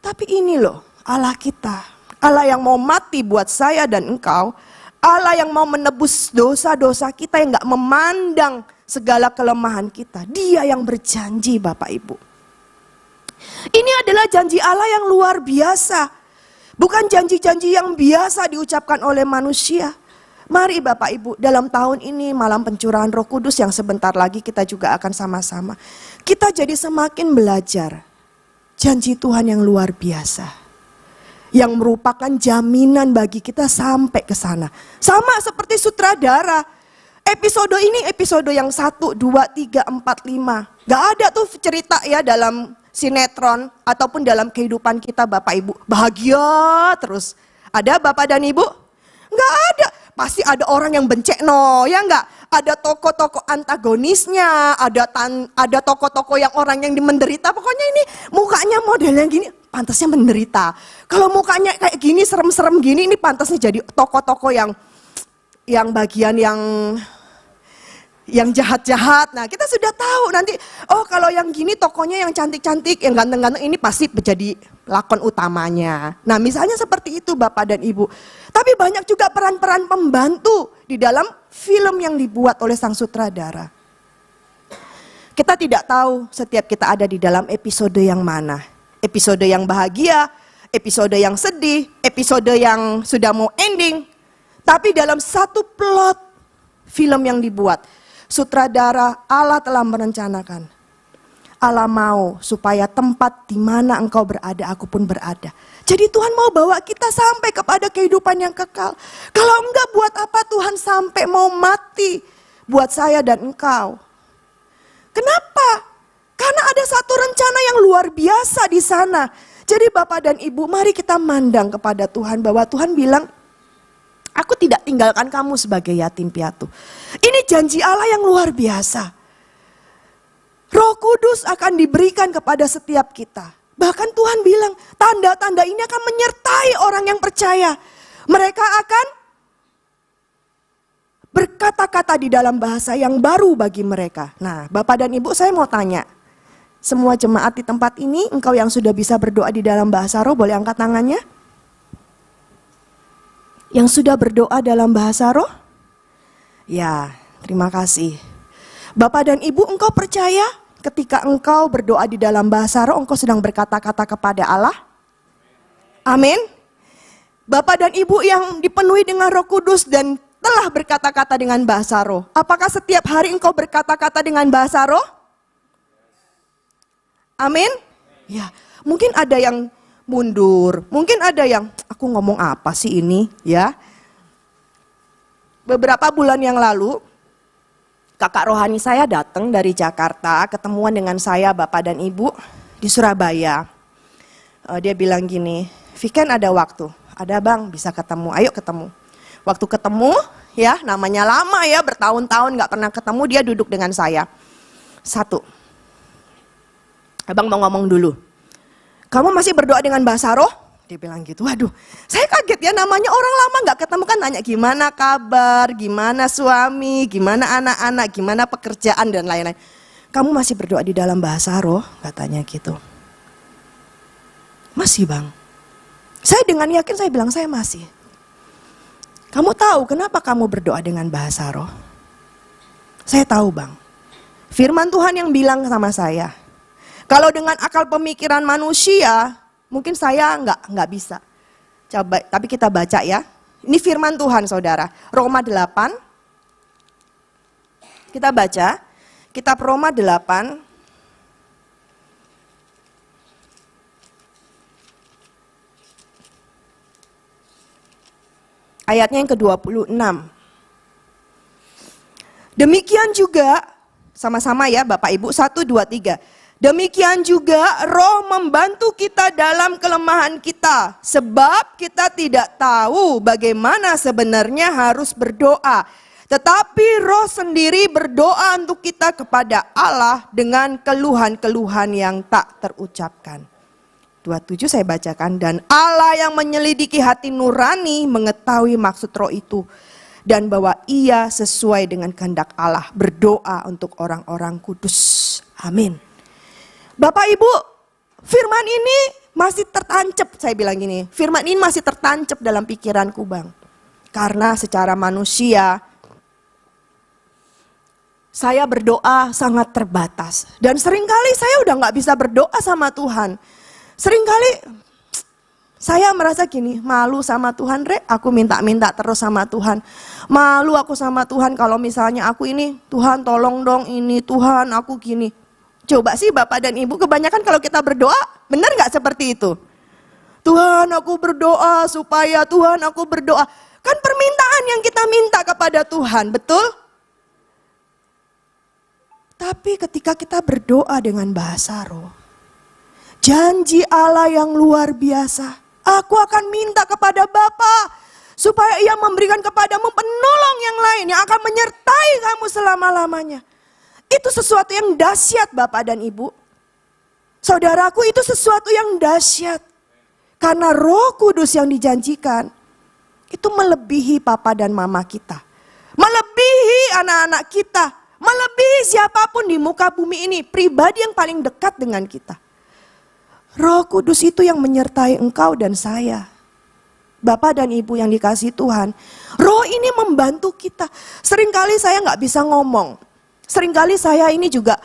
Tapi ini loh, Allah kita. Allah yang mau mati buat saya dan engkau, Allah yang mau menebus dosa-dosa kita, yang gak memandang segala kelemahan kita. Dia yang berjanji Bapak Ibu. Ini adalah janji Allah yang luar biasa. Bukan janji-janji yang biasa diucapkan oleh manusia. Mari Bapak Ibu, dalam tahun ini malam pencurahan Roh Kudus yang sebentar lagi kita juga akan sama-sama. Kita jadi semakin belajar janji Tuhan yang luar biasa. Yang merupakan jaminan bagi kita sampai ke sana. Sama seperti sutradara. Episode ini episode yang 1, 2, 3, 4, 5. Gak ada tuh cerita ya dalam sinetron ataupun dalam kehidupan kita Bapak Ibu. Bahagia terus. Ada Bapak dan Ibu? Gak ada. Pasti ada orang yang bencekno, ya enggak? Ada tokoh-tokoh antagonisnya, ada tokoh-tokoh yang orang yang menderita. Pokoknya ini mukanya modelnya gini, pantasnya menderita. Kalau mukanya kayak gini, serem-serem gini, ini pantasnya jadi tokoh-tokoh yang bagian yang jahat-jahat. Nah, kita sudah tahu nanti, oh kalau yang gini tokohnya yang cantik-cantik, yang ganteng-ganteng, ini pasti menjadi lakon utamanya. Nah, misalnya seperti itu Bapak dan Ibu. Tapi banyak juga peran-peran pembantu di dalam film yang dibuat oleh sang sutradara. Kita tidak tahu setiap kita ada di dalam episode yang mana. Episode yang bahagia, episode yang sedih, episode yang sudah mau ending. Tapi dalam satu plot film yang dibuat, sutradara Allah telah merencanakan. Allah mau supaya tempat di mana engkau berada, aku pun berada. Jadi Tuhan mau bawa kita sampai kepada kehidupan yang kekal. Kalau enggak, buat apa Tuhan sampai mau mati buat saya dan engkau? Kenapa? Karena ada satu rencana yang luar biasa di sana. Jadi Bapak dan Ibu, mari kita mandang kepada Tuhan bahwa Tuhan bilang, aku tidak tinggalkan kamu sebagai yatim piatu. Ini janji Allah yang luar biasa. Roh Kudus akan diberikan kepada setiap kita. Bahkan Tuhan bilang, tanda-tanda ini akan menyertai orang yang percaya. Mereka akan berkata-kata di dalam bahasa yang baru bagi mereka. Nah, Bapak dan Ibu, saya mau tanya. Semua jemaat di tempat ini, engkau yang sudah bisa berdoa di dalam bahasa roh, boleh angkat tangannya? Yang sudah berdoa dalam bahasa roh? Ya, terima kasih. Bapak dan Ibu, engkau percaya ketika engkau berdoa di dalam bahasa roh, engkau sedang berkata-kata kepada Allah? Amin. Bapak dan Ibu yang dipenuhi dengan Roh Kudus dan telah berkata-kata dengan bahasa roh, apakah setiap hari engkau berkata-kata dengan bahasa roh? Amin. Ya, mungkin ada yang mundur, mungkin ada yang, aku ngomong apa sih ini, ya. Beberapa bulan yang lalu, kakak rohani saya datang dari Jakarta, ketemuan dengan saya, Bapak dan Ibu, di Surabaya. Dia bilang gini, Viken ada waktu? Ada Bang, bisa ketemu, ayo ketemu. Waktu ketemu, ya namanya lama ya, bertahun-tahun gak pernah ketemu, dia duduk dengan saya. Satu, Abang mau ngomong dulu. Kamu masih berdoa dengan bahasa roh? Dia bilang gitu, waduh saya kaget ya, namanya orang lama gak ketemu kan nanya gimana kabar, gimana suami, gimana anak-anak, gimana pekerjaan dan lain-lain. Kamu masih berdoa di dalam bahasa roh? Katanya gitu. Masih Bang. Saya dengan yakin saya bilang saya masih. Kamu tahu kenapa kamu berdoa dengan bahasa roh? Saya tahu Bang. Firman Tuhan yang bilang sama saya, kalau dengan akal pemikiran manusia, mungkin saya nggak bisa. Coba, tapi kita baca ya. Ini firman Tuhan saudara. Roma 8. Kita baca. Kitab Roma 8. Ayatnya yang ke-26. Demikian juga, sama-sama ya Bapak Ibu, 1, 2, 3. Demikian juga Roh membantu kita dalam kelemahan kita, sebab kita tidak tahu bagaimana sebenarnya harus berdoa. Tetapi Roh sendiri berdoa untuk kita kepada Allah dengan keluhan-keluhan yang tak terucapkan. 27 saya bacakan, dan Allah yang menyelidiki hati nurani mengetahui maksud Roh itu, dan bahwa ia sesuai dengan kehendak Allah berdoa untuk orang-orang kudus. Amin. Bapak Ibu, firman ini masih tertancap, saya bilang gini, firman ini masih tertancap dalam pikiranku Bang. Karena secara manusia, saya berdoa sangat terbatas. Dan seringkali saya udah gak bisa berdoa sama Tuhan. Seringkali saya merasa gini, malu sama Tuhan, aku minta-minta terus sama Tuhan. Malu aku sama Tuhan kalau misalnya aku ini, Tuhan tolong dong ini, Tuhan aku gini. Coba sih Bapak dan Ibu, kebanyakan kalau kita berdoa, benar gak seperti itu? Tuhan aku berdoa supaya, Tuhan aku berdoa. Kan permintaan yang kita minta kepada Tuhan, betul? Tapi ketika kita berdoa dengan bahasa roh, janji Allah yang luar biasa, aku akan minta kepada Bapa supaya ia memberikan kepadamu penolong yang lain yang akan menyertai kamu selama-lamanya. Itu sesuatu yang dahsyat Bapak dan Ibu. Saudaraku, itu sesuatu yang dahsyat. Karena Roh Kudus yang dijanjikan itu melebihi papa dan mama kita. Melebihi anak-anak kita. Melebihi siapapun di muka bumi ini. Pribadi yang paling dekat dengan kita. Roh Kudus itu yang menyertai engkau dan saya. Bapak dan Ibu yang dikasihi Tuhan. Roh ini membantu kita. Seringkali saya gak bisa ngomong. Seringkali saya ini juga,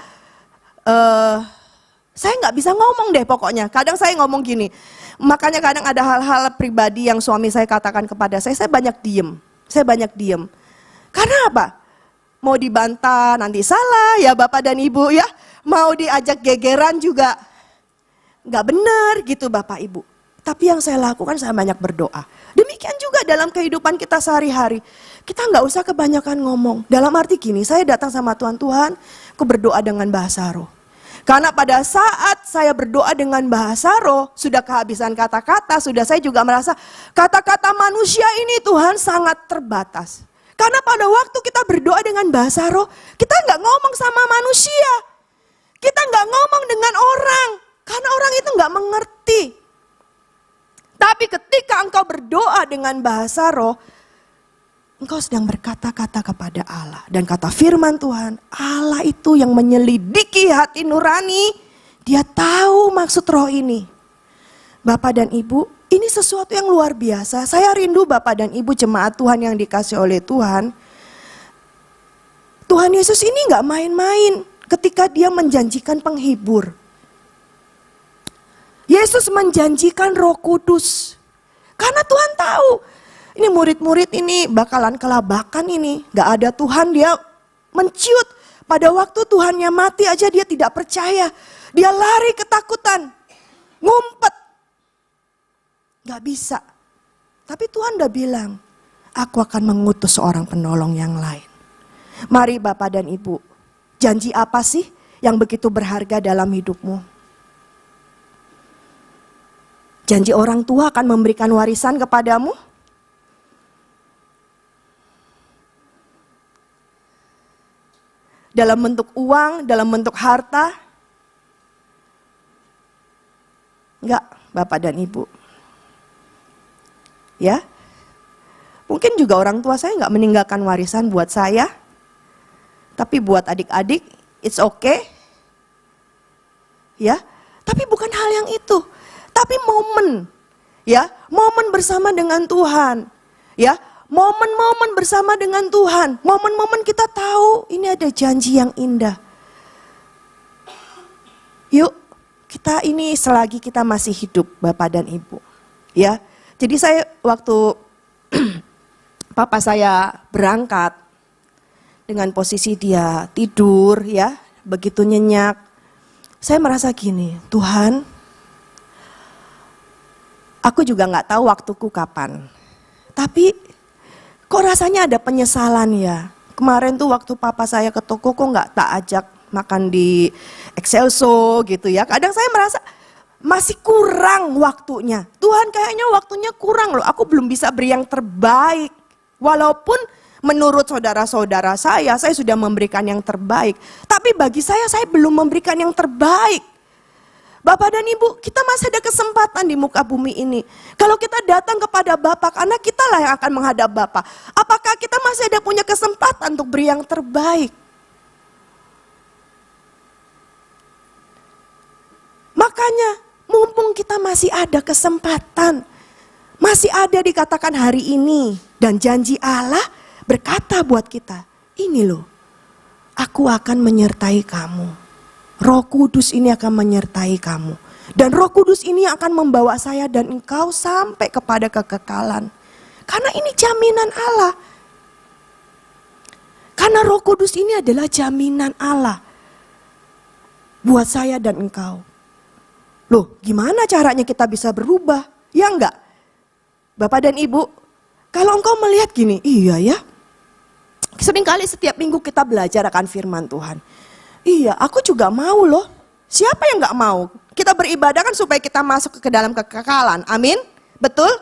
saya nggak bisa ngomong deh pokoknya. Kadang saya ngomong gini, makanya kadang ada hal-hal pribadi yang suami saya katakan kepada saya banyak diem. Saya banyak diem. Karena apa? Mau dibantah nanti salah ya Bapak dan Ibu ya. Mau diajak gegeran juga nggak benar gitu Bapak Ibu. Tapi yang saya lakukan saya banyak berdoa. Demikian juga dalam kehidupan kita sehari-hari. Kita nggak usah kebanyakan ngomong. Dalam arti gini, saya datang sama Tuhan, Tuhan, aku berdoa dengan bahasa roh. Karena pada saat saya berdoa dengan bahasa roh, sudah kehabisan kata-kata, sudah saya juga merasa kata-kata manusia ini Tuhan sangat terbatas. Karena pada waktu kita berdoa dengan bahasa roh, kita nggak ngomong sama manusia. Kita nggak ngomong dengan orang, karena orang itu nggak mengerti. Tapi ketika engkau berdoa dengan bahasa roh, engkau sedang berkata-kata kepada Allah. Dan kata firman Tuhan, Allah itu yang menyelidiki hati nurani. Dia tahu maksud roh ini. Bapak dan Ibu, ini sesuatu yang luar biasa. Saya rindu Bapak dan Ibu jemaat Tuhan yang dikasih oleh Tuhan. Tuhan Yesus ini gak main-main ketika dia menjanjikan penghibur. Yesus menjanjikan Roh Kudus. Karena Tuhan tahu, ini murid-murid ini bakalan kelabakan ini. Gak ada Tuhan, dia menciut. Pada waktu Tuhannya mati aja dia tidak percaya. Dia lari ketakutan. Ngumpet. Gak bisa. Tapi Tuhan udah bilang, aku akan mengutus seorang penolong yang lain. Mari Bapak dan Ibu, janji apa sih yang begitu berharga dalam hidupmu? Janji orang tua akan memberikan warisan kepadamu? Dalam bentuk uang, dalam bentuk harta? Enggak, Bapak dan Ibu. Ya, mungkin juga orang tua saya enggak meninggalkan warisan buat saya. Tapi buat adik-adik, it's okay. Ya, tapi bukan hal yang itu. Tapi momen, ya, momen bersama dengan Tuhan, ya, momen-momen bersama dengan Tuhan, momen-momen kita tahu ini ada janji yang indah. Yuk, kita ini selagi kita masih hidup, Bapak dan Ibu, ya. Jadi saya waktu papa saya berangkat dengan posisi dia tidur, ya, begitu nyenyak, saya merasa gini, Tuhan. Aku juga gak tahu waktuku kapan. Tapi kok rasanya ada penyesalan ya. Kemarin tuh waktu papa saya ke toko kok gak tak ajak makan di Excelso gitu ya. Kadang saya merasa masih kurang waktunya. Tuhan kayaknya waktunya kurang loh, aku belum bisa beri yang terbaik. Walaupun menurut saudara-saudara saya sudah memberikan yang terbaik. Tapi bagi saya belum memberikan yang terbaik. Bapak dan Ibu, kita masih ada kesempatan di muka bumi ini. Kalau kita datang kepada Bapak, karena kita lah yang akan menghadap Bapak. Apakah kita masih ada punya kesempatan untuk beri yang terbaik? Makanya, mumpung kita masih ada kesempatan, masih ada dikatakan hari ini, dan janji Allah berkata buat kita, ini loh, aku akan menyertai kamu. Roh Kudus ini akan menyertai kamu. Dan Roh Kudus ini akan membawa saya dan engkau sampai kepada kekekalan. Karena ini jaminan Allah. Karena Roh Kudus ini adalah jaminan Allah buat saya dan engkau. Loh, gimana caranya kita bisa berubah? Ya enggak? Bapak dan Ibu, kalau engkau melihat gini, iya ya. Seringkali setiap minggu kita belajar akan firman Tuhan. Iya, aku juga mau loh. Siapa yang gak mau? Kita beribadah kan supaya kita masuk ke dalam kekekalan. Amin? Betul?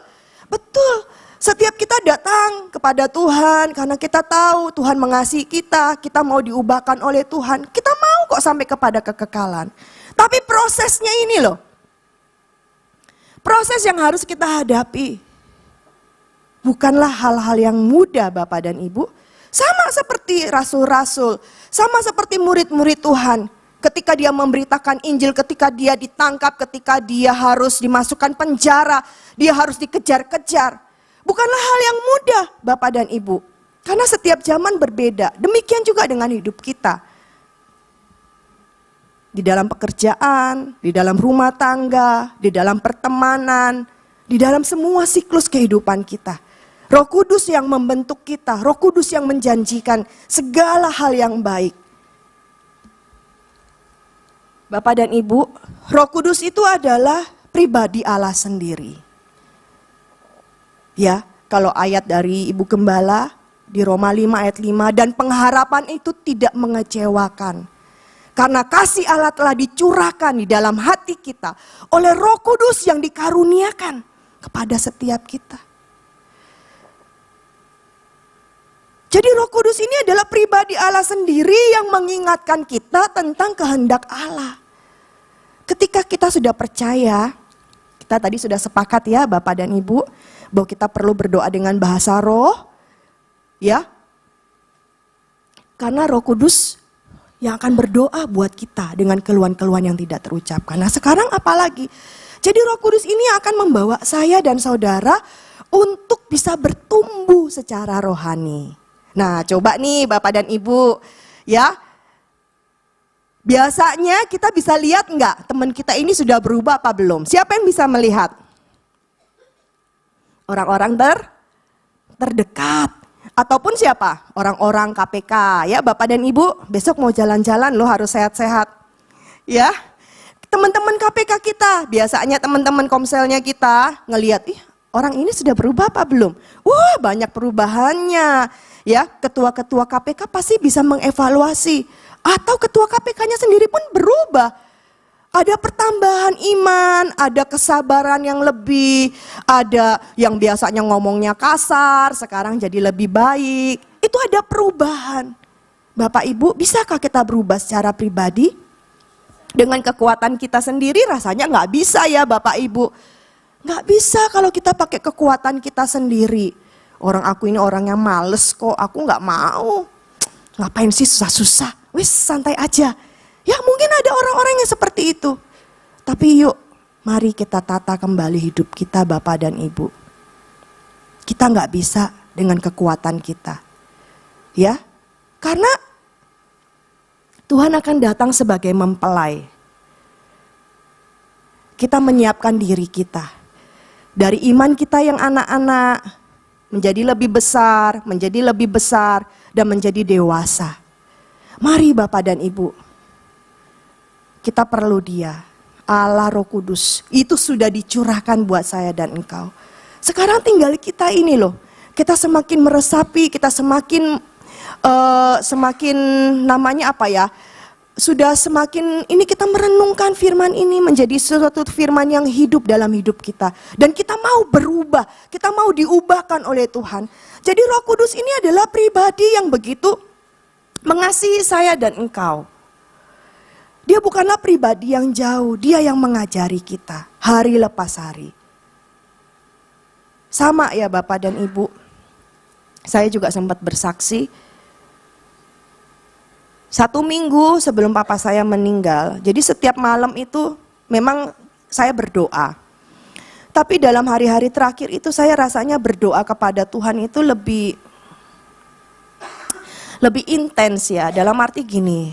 Betul. Setiap kita datang kepada Tuhan karena kita tahu Tuhan mengasihi kita mau diubahkan oleh Tuhan. Kita mau kok sampai kepada kekekalan. Tapi prosesnya ini loh. Proses yang harus kita hadapi. Bukanlah hal-hal yang mudah Bapak dan Ibu. Sama seperti rasul-rasul, sama seperti murid-murid Tuhan. Ketika dia memberitakan Injil, ketika dia ditangkap, ketika dia harus dimasukkan penjara, dia harus dikejar-kejar. Bukanlah hal yang mudah Bapak dan Ibu. Karena setiap zaman berbeda, demikian juga dengan hidup kita. Di dalam pekerjaan, di dalam rumah tangga, di dalam pertemanan, di dalam semua siklus kehidupan kita. Roh Kudus yang membentuk kita, Roh Kudus yang menjanjikan segala hal yang baik. Bapak dan Ibu, Roh Kudus itu adalah pribadi Allah sendiri. Ya, kalau ayat dari Ibu Gembala di Roma 5 ayat 5, dan pengharapan itu tidak mengecewakan. Karena kasih Allah telah dicurahkan di dalam hati kita oleh Roh Kudus yang dikaruniakan kepada setiap kita. Jadi Roh Kudus ini adalah pribadi Allah sendiri yang mengingatkan kita tentang kehendak Allah. Ketika kita sudah percaya, kita tadi sudah sepakat ya Bapak dan Ibu, bahwa kita perlu berdoa dengan bahasa roh, ya. Karena Roh Kudus yang akan berdoa buat kita dengan keluhan-keluhan yang tidak terucapkan. Nah sekarang apalagi? Jadi Roh Kudus ini akan membawa saya dan saudara untuk bisa bertumbuh secara rohani. Nah coba nih Bapak dan Ibu ya. Biasanya kita bisa lihat enggak teman kita ini sudah berubah apa belum? Siapa yang bisa melihat? Orang-orang terdekat. Ataupun siapa? Orang-orang KPK ya Bapak dan Ibu. Besok mau jalan-jalan loh harus sehat-sehat. Ya. Teman-teman KPK kita. Biasanya teman-teman komselnya kita ngelihat, orang ini sudah berubah apa belum? Wah banyak perubahannya. Ya, ketua-ketua KPK pasti bisa mengevaluasi. Atau ketua KPK-nya sendiri pun berubah. Ada pertambahan iman, ada kesabaran yang lebih, ada yang biasanya ngomongnya kasar, sekarang jadi lebih baik. Itu ada perubahan. Bapak Ibu, bisakah kita berubah secara pribadi? Dengan kekuatan kita sendiri rasanya nggak bisa ya Bapak Ibu. Nggak bisa kalau kita pakai kekuatan kita sendiri. Orang aku ini orang yang males kok, aku nggak mau. Ngapain sih susah-susah, wis santai aja. Ya mungkin ada orang-orang yang seperti itu. Tapi yuk, mari kita tata kembali hidup kita Bapak dan Ibu. Kita nggak bisa dengan kekuatan kita. Ya, karena Tuhan akan datang sebagai mempelai. Kita menyiapkan diri kita. Dari iman kita yang anak-anak, menjadi lebih besar, dan menjadi dewasa. Mari Bapak dan Ibu, kita perlu Dia, Allah Roh Kudus. Itu sudah dicurahkan buat saya dan engkau. Sekarang tinggal kita ini loh, kita semakin meresapi, kita semakin namanya apa ya, sudah semakin ini kita merenungkan firman ini menjadi sesuatu firman yang hidup dalam hidup kita. Dan kita mau berubah, kita mau diubahkan oleh Tuhan. Jadi Roh Kudus ini adalah pribadi yang begitu mengasihi saya dan engkau. Dia bukanlah pribadi yang jauh, dia yang mengajari kita hari lepas hari. Sama ya Bapak dan Ibu, saya juga sempat bersaksi. 1 minggu sebelum papa saya meninggal, jadi setiap malam itu memang saya berdoa. Tapi dalam hari-hari terakhir itu saya rasanya berdoa kepada Tuhan itu lebih intens ya. Dalam arti gini,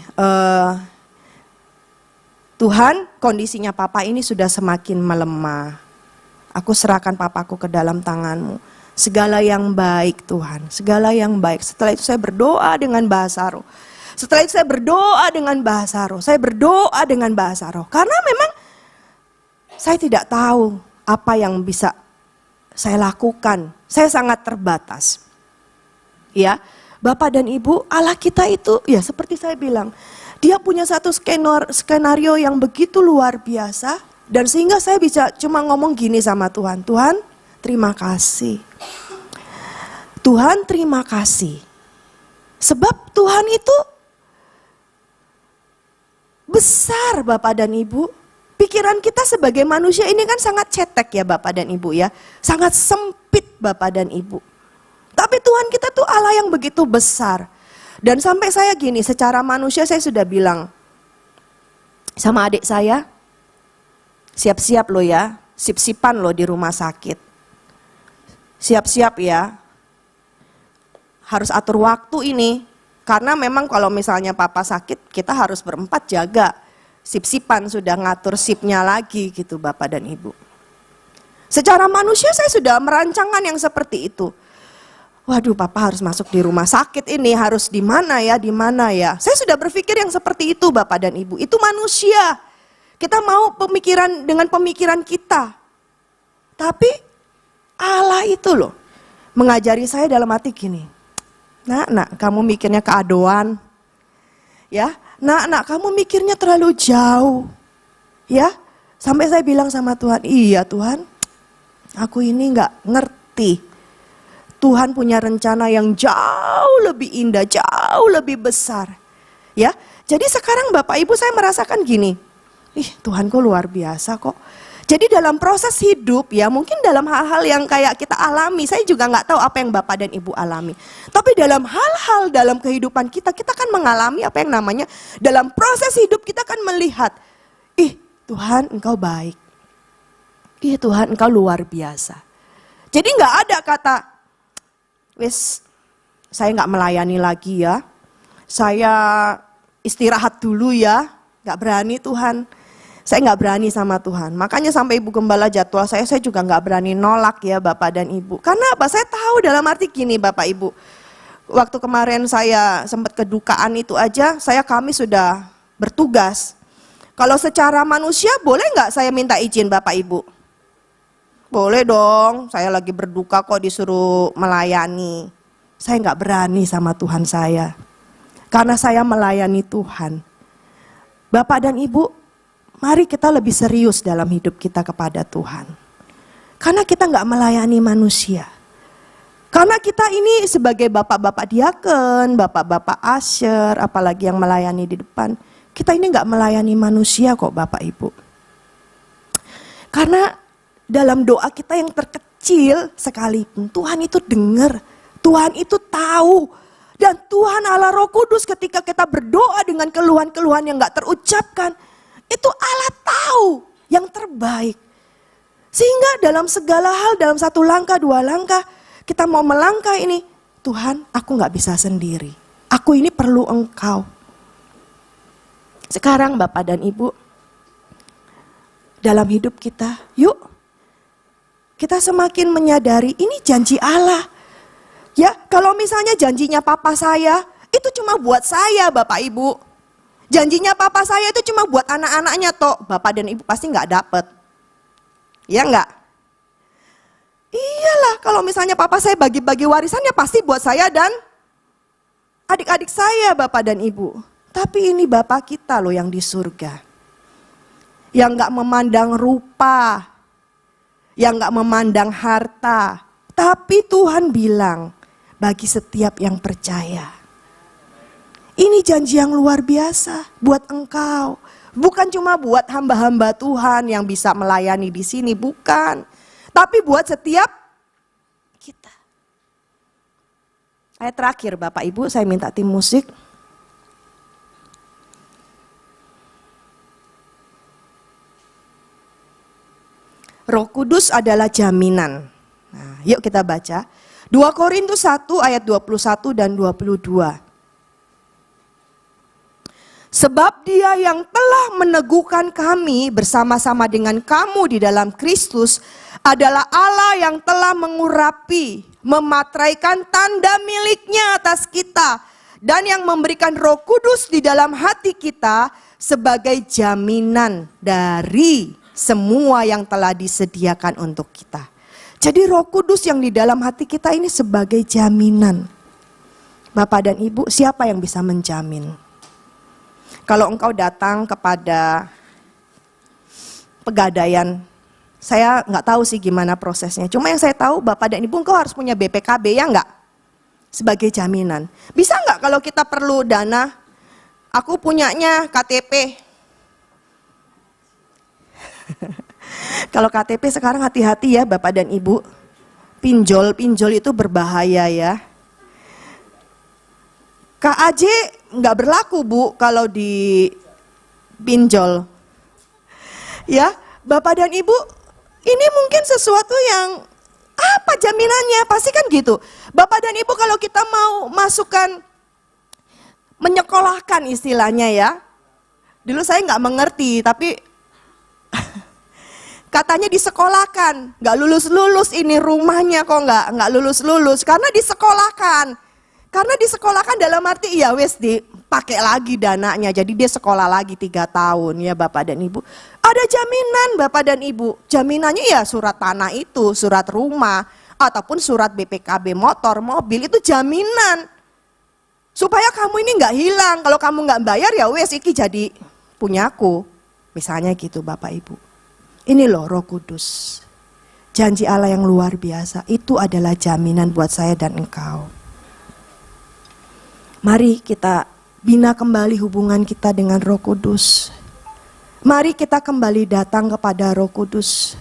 Tuhan, kondisinya papa ini sudah semakin melemah. Aku serahkan papaku ke dalam tangan-Mu. Segala yang baik Tuhan, segala yang baik. Setelah itu saya berdoa dengan bahasa roh. Setelah itu saya berdoa dengan bahasa roh. Saya berdoa dengan bahasa roh. Karena memang saya tidak tahu apa yang bisa saya lakukan. Saya sangat terbatas. Ya, Bapak dan Ibu, Allah kita itu ya seperti saya bilang, Dia punya satu skenario yang begitu luar biasa. Dan sehingga saya bisa cuma ngomong gini sama Tuhan. Tuhan, terima kasih. Tuhan, terima kasih. Sebab Tuhan itu besar Bapak dan Ibu. Pikiran kita sebagai manusia ini kan sangat cetek ya Bapak dan Ibu ya. Sangat sempit Bapak dan Ibu. Tapi Tuhan kita tuh Allah yang begitu besar. Dan sampai saya gini, secara manusia saya sudah bilang sama adik saya, siap-siap lo ya, sip-sipan lo di rumah sakit. Siap-siap ya, harus atur waktu ini. Karena memang kalau misalnya papa sakit, kita harus berempat jaga. Sip-sipan sudah ngatur sipnya lagi gitu Bapak dan Ibu. Secara manusia saya sudah merancangkan yang seperti itu. Waduh, papa harus masuk di rumah sakit ini, harus di mana ya, di mana ya. Saya sudah berpikir yang seperti itu Bapak dan Ibu. Itu manusia. Kita mau pemikiran dengan pemikiran kita. Tapi Allah itu loh mengajari saya dalam hati gini. Nak, kamu mikirnya keadoan. Ya, nak, kamu mikirnya terlalu jauh. Ya, sampai saya bilang sama Tuhan, iya Tuhan, aku ini nggak ngerti. Tuhan punya rencana yang jauh lebih indah, jauh lebih besar. Ya, jadi sekarang Bapak Ibu saya merasakan gini, Tuhan kok luar biasa kok. Jadi dalam proses hidup ya mungkin dalam hal-hal yang kayak kita alami, saya juga nggak tahu apa yang Bapak dan Ibu alami. Tapi dalam hal-hal dalam kehidupan kita kan mengalami apa yang namanya dalam proses hidup kita kan melihat, Tuhan Engkau baik, Tuhan Engkau luar biasa. Jadi nggak ada kata, saya nggak melayani lagi ya, saya istirahat dulu ya, nggak berani Tuhan. Saya nggak berani sama Tuhan. Makanya sampai Ibu Gembala jadwal saya juga nggak berani nolak ya Bapak dan Ibu. Karena apa? Saya tahu dalam arti gini Bapak Ibu. Waktu kemarin saya sempat kedukaan itu aja, kami sudah bertugas. Kalau secara manusia boleh nggak saya minta izin Bapak Ibu? Boleh dong, saya lagi berduka kok disuruh melayani. Saya nggak berani sama Tuhan saya. Karena saya melayani Tuhan. Bapak dan Ibu, mari kita lebih serius dalam hidup kita kepada Tuhan. Karena kita nggak melayani manusia. Karena kita ini sebagai bapak-bapak diaken, bapak-bapak asher, apalagi yang melayani di depan. Kita ini nggak melayani manusia kok Bapak Ibu. Karena dalam doa kita yang terkecil sekalipun Tuhan itu dengar. Tuhan itu tahu. Dan Tuhan Allah Roh Kudus ketika kita berdoa dengan keluhan-keluhan yang nggak terucapkan. Itu Allah tahu yang terbaik. Sehingga dalam segala hal, dalam satu langkah, dua langkah, kita mau melangkah ini, Tuhan aku gak bisa sendiri. Aku ini perlu Engkau. Sekarang Bapak dan Ibu, dalam hidup kita, yuk kita semakin menyadari ini janji Allah. Ya, kalau misalnya janjinya papa saya, itu cuma buat saya Bapak Ibu. Janjinya papa saya itu cuma buat anak-anaknya toh. Bapak dan Ibu pasti nggak dapet. Ya nggak? Iyalah kalau misalnya papa saya bagi-bagi warisan ya pasti buat saya dan adik-adik saya Bapak dan Ibu. Tapi ini Bapa kita loh yang di surga. Yang gak memandang rupa, yang gak memandang harta. Tapi Tuhan bilang, bagi setiap yang percaya. Ini janji yang luar biasa buat engkau. Bukan cuma buat hamba-hamba Tuhan yang bisa melayani di sini, bukan. Tapi buat setiap kita. Ayat terakhir Bapak Ibu, saya minta tim musik. Roh Kudus adalah jaminan. Nah, yuk kita baca. 2 Korintus 1 ayat 21 dan 22. Sebab Dia yang telah meneguhkan kami bersama-sama dengan kamu di dalam Kristus adalah Allah yang telah mengurapi, mematraikan tanda miliknya atas kita dan yang memberikan Roh Kudus di dalam hati kita sebagai jaminan dari semua yang telah disediakan untuk kita. Jadi Roh Kudus yang di dalam hati kita ini sebagai jaminan. Bapak dan Ibu, siapa yang bisa menjamin? Kalau engkau datang kepada pegadaian, saya nggak tahu sih gimana prosesnya. Cuma yang saya tahu Bapak dan Ibu engkau harus punya BPKB, ya nggak? Sebagai jaminan. Bisa nggak kalau kita perlu dana, aku punyanya KTP. Kalau KTP sekarang hati-hati ya Bapak dan Ibu. Pinjol itu berbahaya ya. KAJ nggak berlaku Bu kalau di pinjol. Ya, Bapak dan Ibu, ini mungkin sesuatu yang apa jaminannya? Pasti kan gitu. Bapak dan Ibu kalau kita mau masukkan, menyekolahkan istilahnya ya. Dulu saya nggak mengerti, tapi katanya disekolahkan. Nggak lulus-lulus ini rumahnya kok nggak lulus-lulus karena disekolahkan. Karena disekolahkan dalam arti ya wes dipakai lagi dananya. Jadi dia sekolah lagi 3 tahun ya Bapak dan Ibu. Ada jaminan Bapak dan Ibu. Jaminannya ya surat tanah itu, surat rumah. Ataupun surat BPKB motor, mobil itu jaminan. Supaya kamu ini gak hilang. Kalau kamu gak bayar ya wes iki jadi punyaku. Misalnya gitu Bapak Ibu. Ini loh Roh Kudus. Janji Allah yang luar biasa. Itu adalah jaminan buat saya dan engkau. Mari kita bina kembali hubungan kita dengan Roh Kudus. Mari kita kembali datang kepada Roh Kudus.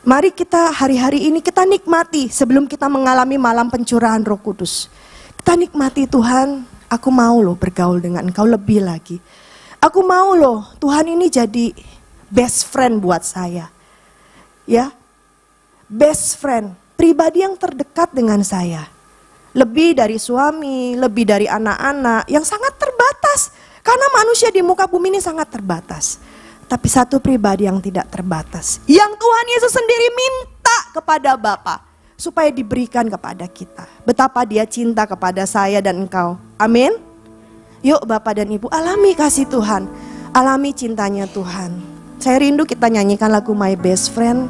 Mari kita hari-hari ini kita nikmati sebelum kita mengalami malam pencurahan Roh Kudus. Kita nikmati Tuhan, aku mau loh bergaul dengan Engkau lebih lagi. Aku mau loh Tuhan ini jadi best friend buat saya. Ya, best friend, pribadi yang terdekat dengan saya. Lebih dari suami, lebih dari anak-anak yang sangat terbatas. Karena manusia di muka bumi ini sangat terbatas. Tapi satu pribadi yang tidak terbatas. Yang Tuhan Yesus sendiri minta kepada Bapa supaya diberikan kepada kita. Betapa Dia cinta kepada saya dan engkau. Amin. Yuk Bapak dan Ibu alami kasih Tuhan. Alami cintanya Tuhan. Saya rindu kita nyanyikan lagu My Best Friend.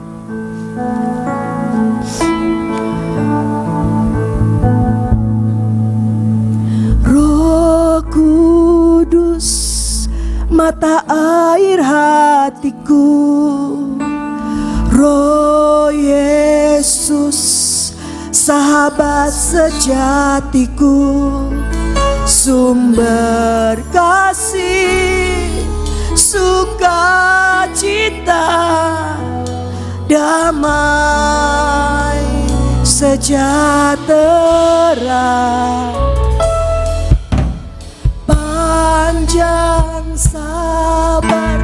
Roh Kudus, mata air hatiku. Roh Yesus, sahabat sejatiku. Sumber kasih, sukacita, damai, sejahtera. Panjang sabar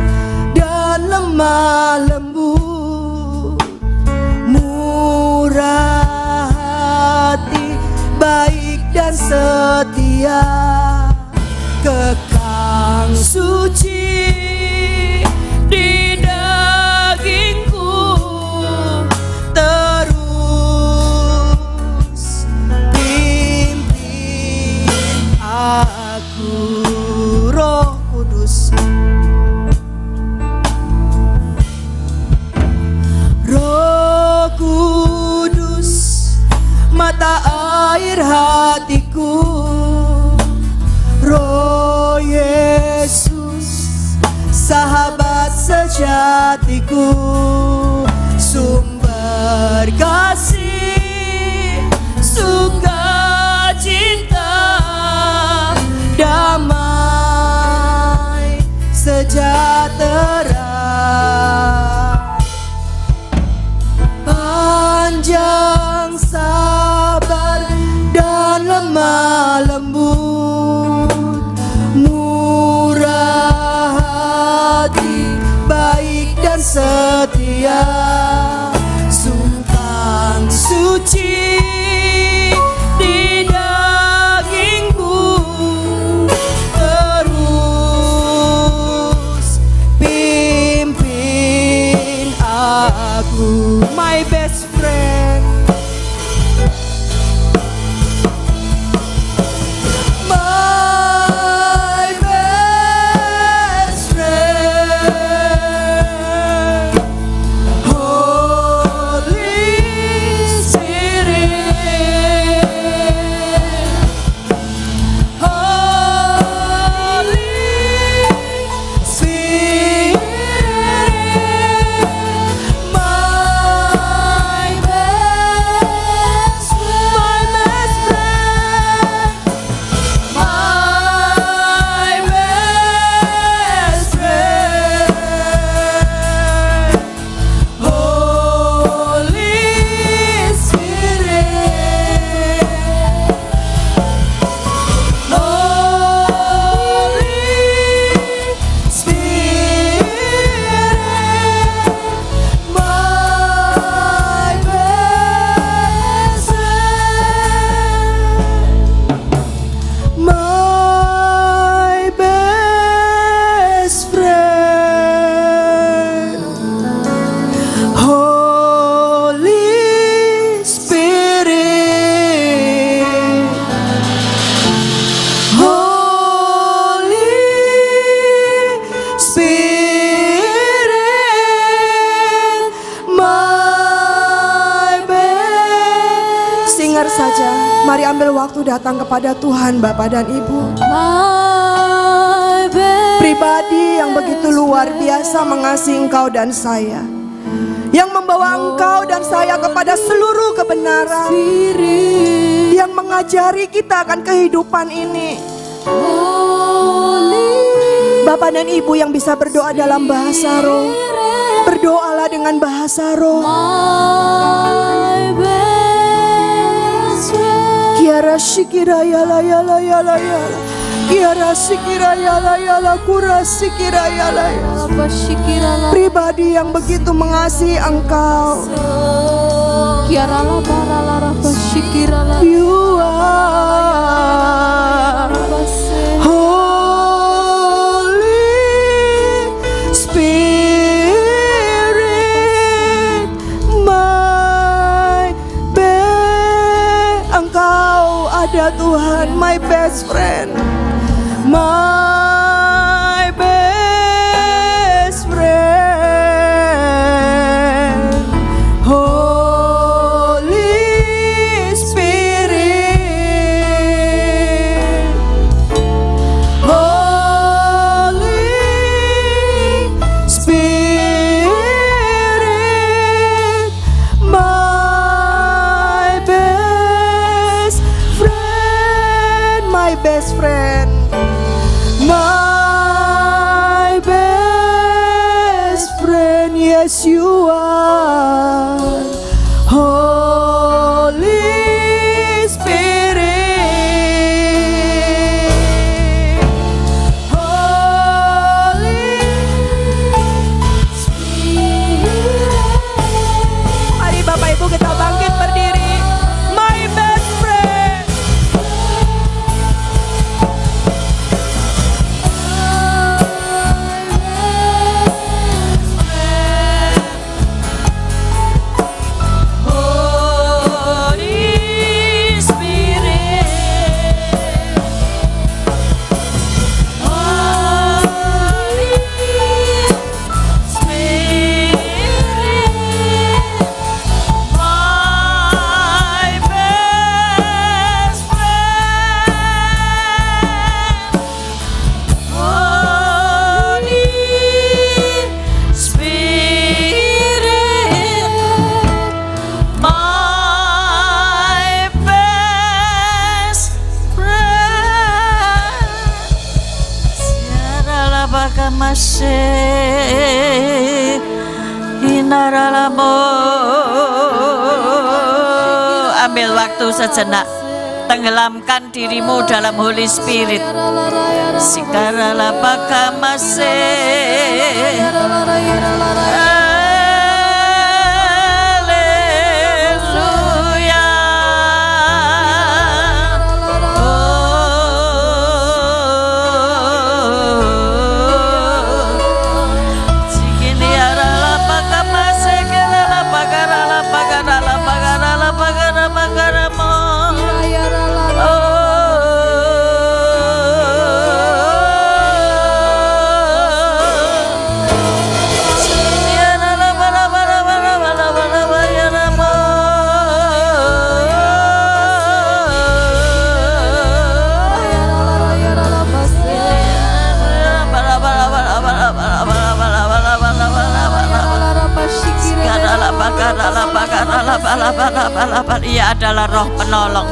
dan lemah lembut, murah hati, baik dan setia, kekang suci di dagingku, terus pimpin aku. Roh Kudus, Roh Kudus, mata air hatiku. Roh sejatiku, sumber kasih, sukacita, damai sejahtera, panjang sabar dan lemah lembut, murah hati, baik dan setia, sumpah suci di dagingku, terus pimpin aku. My best friend, my best friend, Holy Spirit, Holy Spirit, my best friend, my best friend, Holy Spirit, Holy Spirit, my best friend, my best friend, Holy Spirit, Holy Spirit, my best. Singer saja, mari ambil waktu datang kepada Tuhan Bapa dan Ibu. Pribadi yang begitu luar biasa mengasihi engkau dan saya, yang membawa engkau dan saya kepada seluruh kebenaran, yang mengajari kita akan kehidupan ini. Bapak dan Ibu yang bisa berdoa dalam bahasa roh, berdoalah dengan bahasa roh. Kiara shikira yala yala yala yala, kiara shikira yala yala, kura shikira yala yala. Pribadi yang begitu mengasihi engkau, you are Holy Spirit, my best. Engkau ada Tuhan, my best friend, my best friend, Holy Spirit, Holy Spirit, my best friend, my best friend, my best friend. Yes, you are Holy Spirit, Holy Spirit. Mari Bapak Ibu kita bangkit berdiri. My best friend, namamu. Ambil waktu sejenak, tenggelamkan dirimu dalam Holy Spirit. Sikarala pakamase. Ia adalah roh penolong.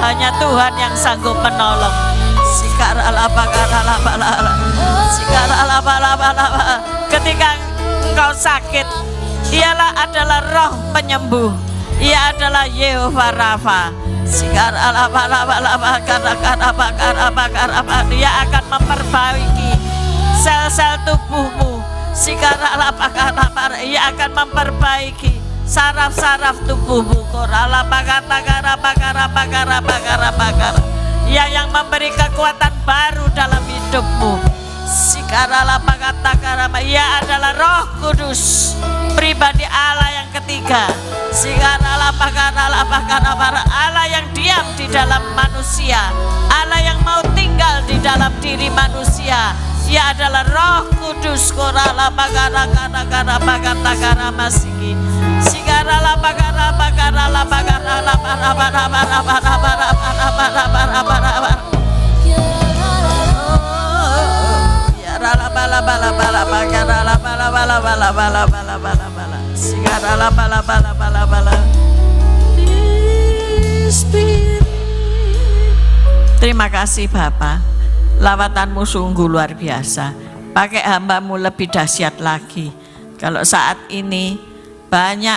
Hanya Tuhan yang sanggup menolong. Ketika engkau sakit, ialah adalah roh penyembuh. Ia adalah Yehova Rafa. Dia akan memperbaiki sel-sel tubuhmu. Ia akan memperbaiki saraf-saraf tubuhmu. Ia yang memberi kekuatan baru dalam hidupmu. Ia adalah Roh Kudus, pribadi Allah yang ketiga. Allah yang diam di dalam manusia, Allah yang mau tinggal di dalam diri manusia. Ia adalah Roh Kudus. Terima kasih Bapa, lawatanmu sungguh luar biasa. Pakai hambamu lebih dahsyat lagi. Kalau saat ini banyak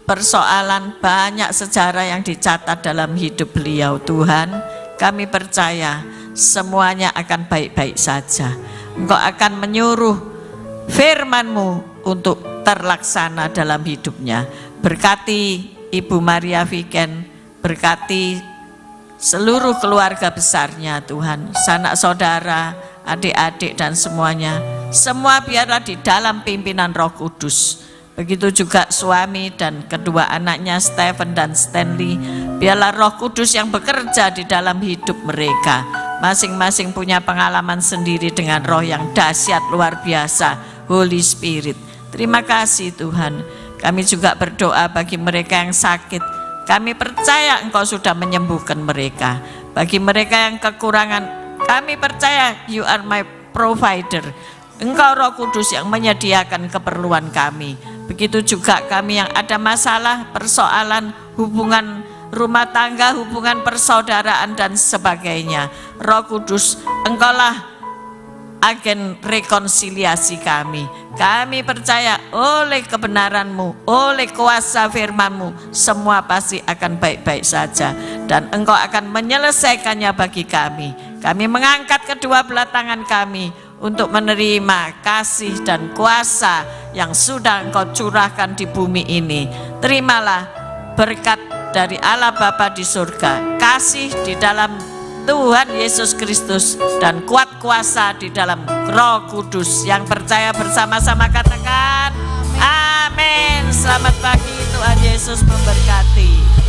persoalan, banyak sejarah yang dicatat dalam hidup beliau, Tuhan, kami percaya semuanya akan baik-baik saja. Engkau akan menyuruh firman-Mu untuk terlaksana dalam hidupnya. Berkati Ibu Maria Viken, berkati seluruh keluarga besarnya Tuhan, sanak saudara, adik-adik dan semuanya. Semua biarlah di dalam pimpinan Roh Kudus. Begitu juga suami dan kedua anaknya Stephen dan Stanley. Biarlah Roh Kudus yang bekerja di dalam hidup mereka. Masing-masing punya pengalaman sendiri dengan roh yang dahsyat luar biasa, Holy Spirit. Terima kasih Tuhan. Kami juga berdoa bagi mereka yang sakit. Kami percaya Engkau sudah menyembuhkan mereka. Bagi mereka yang kekurangan, kami percaya You are my provider. Engkau Roh Kudus yang menyediakan keperluan kami. Begitu juga kami yang ada masalah, persoalan, hubungan rumah tangga, hubungan persaudaraan dan sebagainya. Roh Kudus, Engkaulah agen rekonsiliasi kami. Kami percaya oleh kebenaran-Mu, oleh kuasa firman-Mu, semua pasti akan baik-baik saja. Dan Engkau akan menyelesaikannya bagi kami. Kami mengangkat kedua belah tangan kami untuk menerima kasih dan kuasa yang sudah Engkau curahkan di bumi ini. Terimalah berkat dari Allah Bapa di surga, kasih di dalam Tuhan Yesus Kristus, dan kuat kuasa di dalam Roh Kudus. Yang percaya bersama-sama katakan amin. Selamat pagi, Tuhan Yesus memberkati.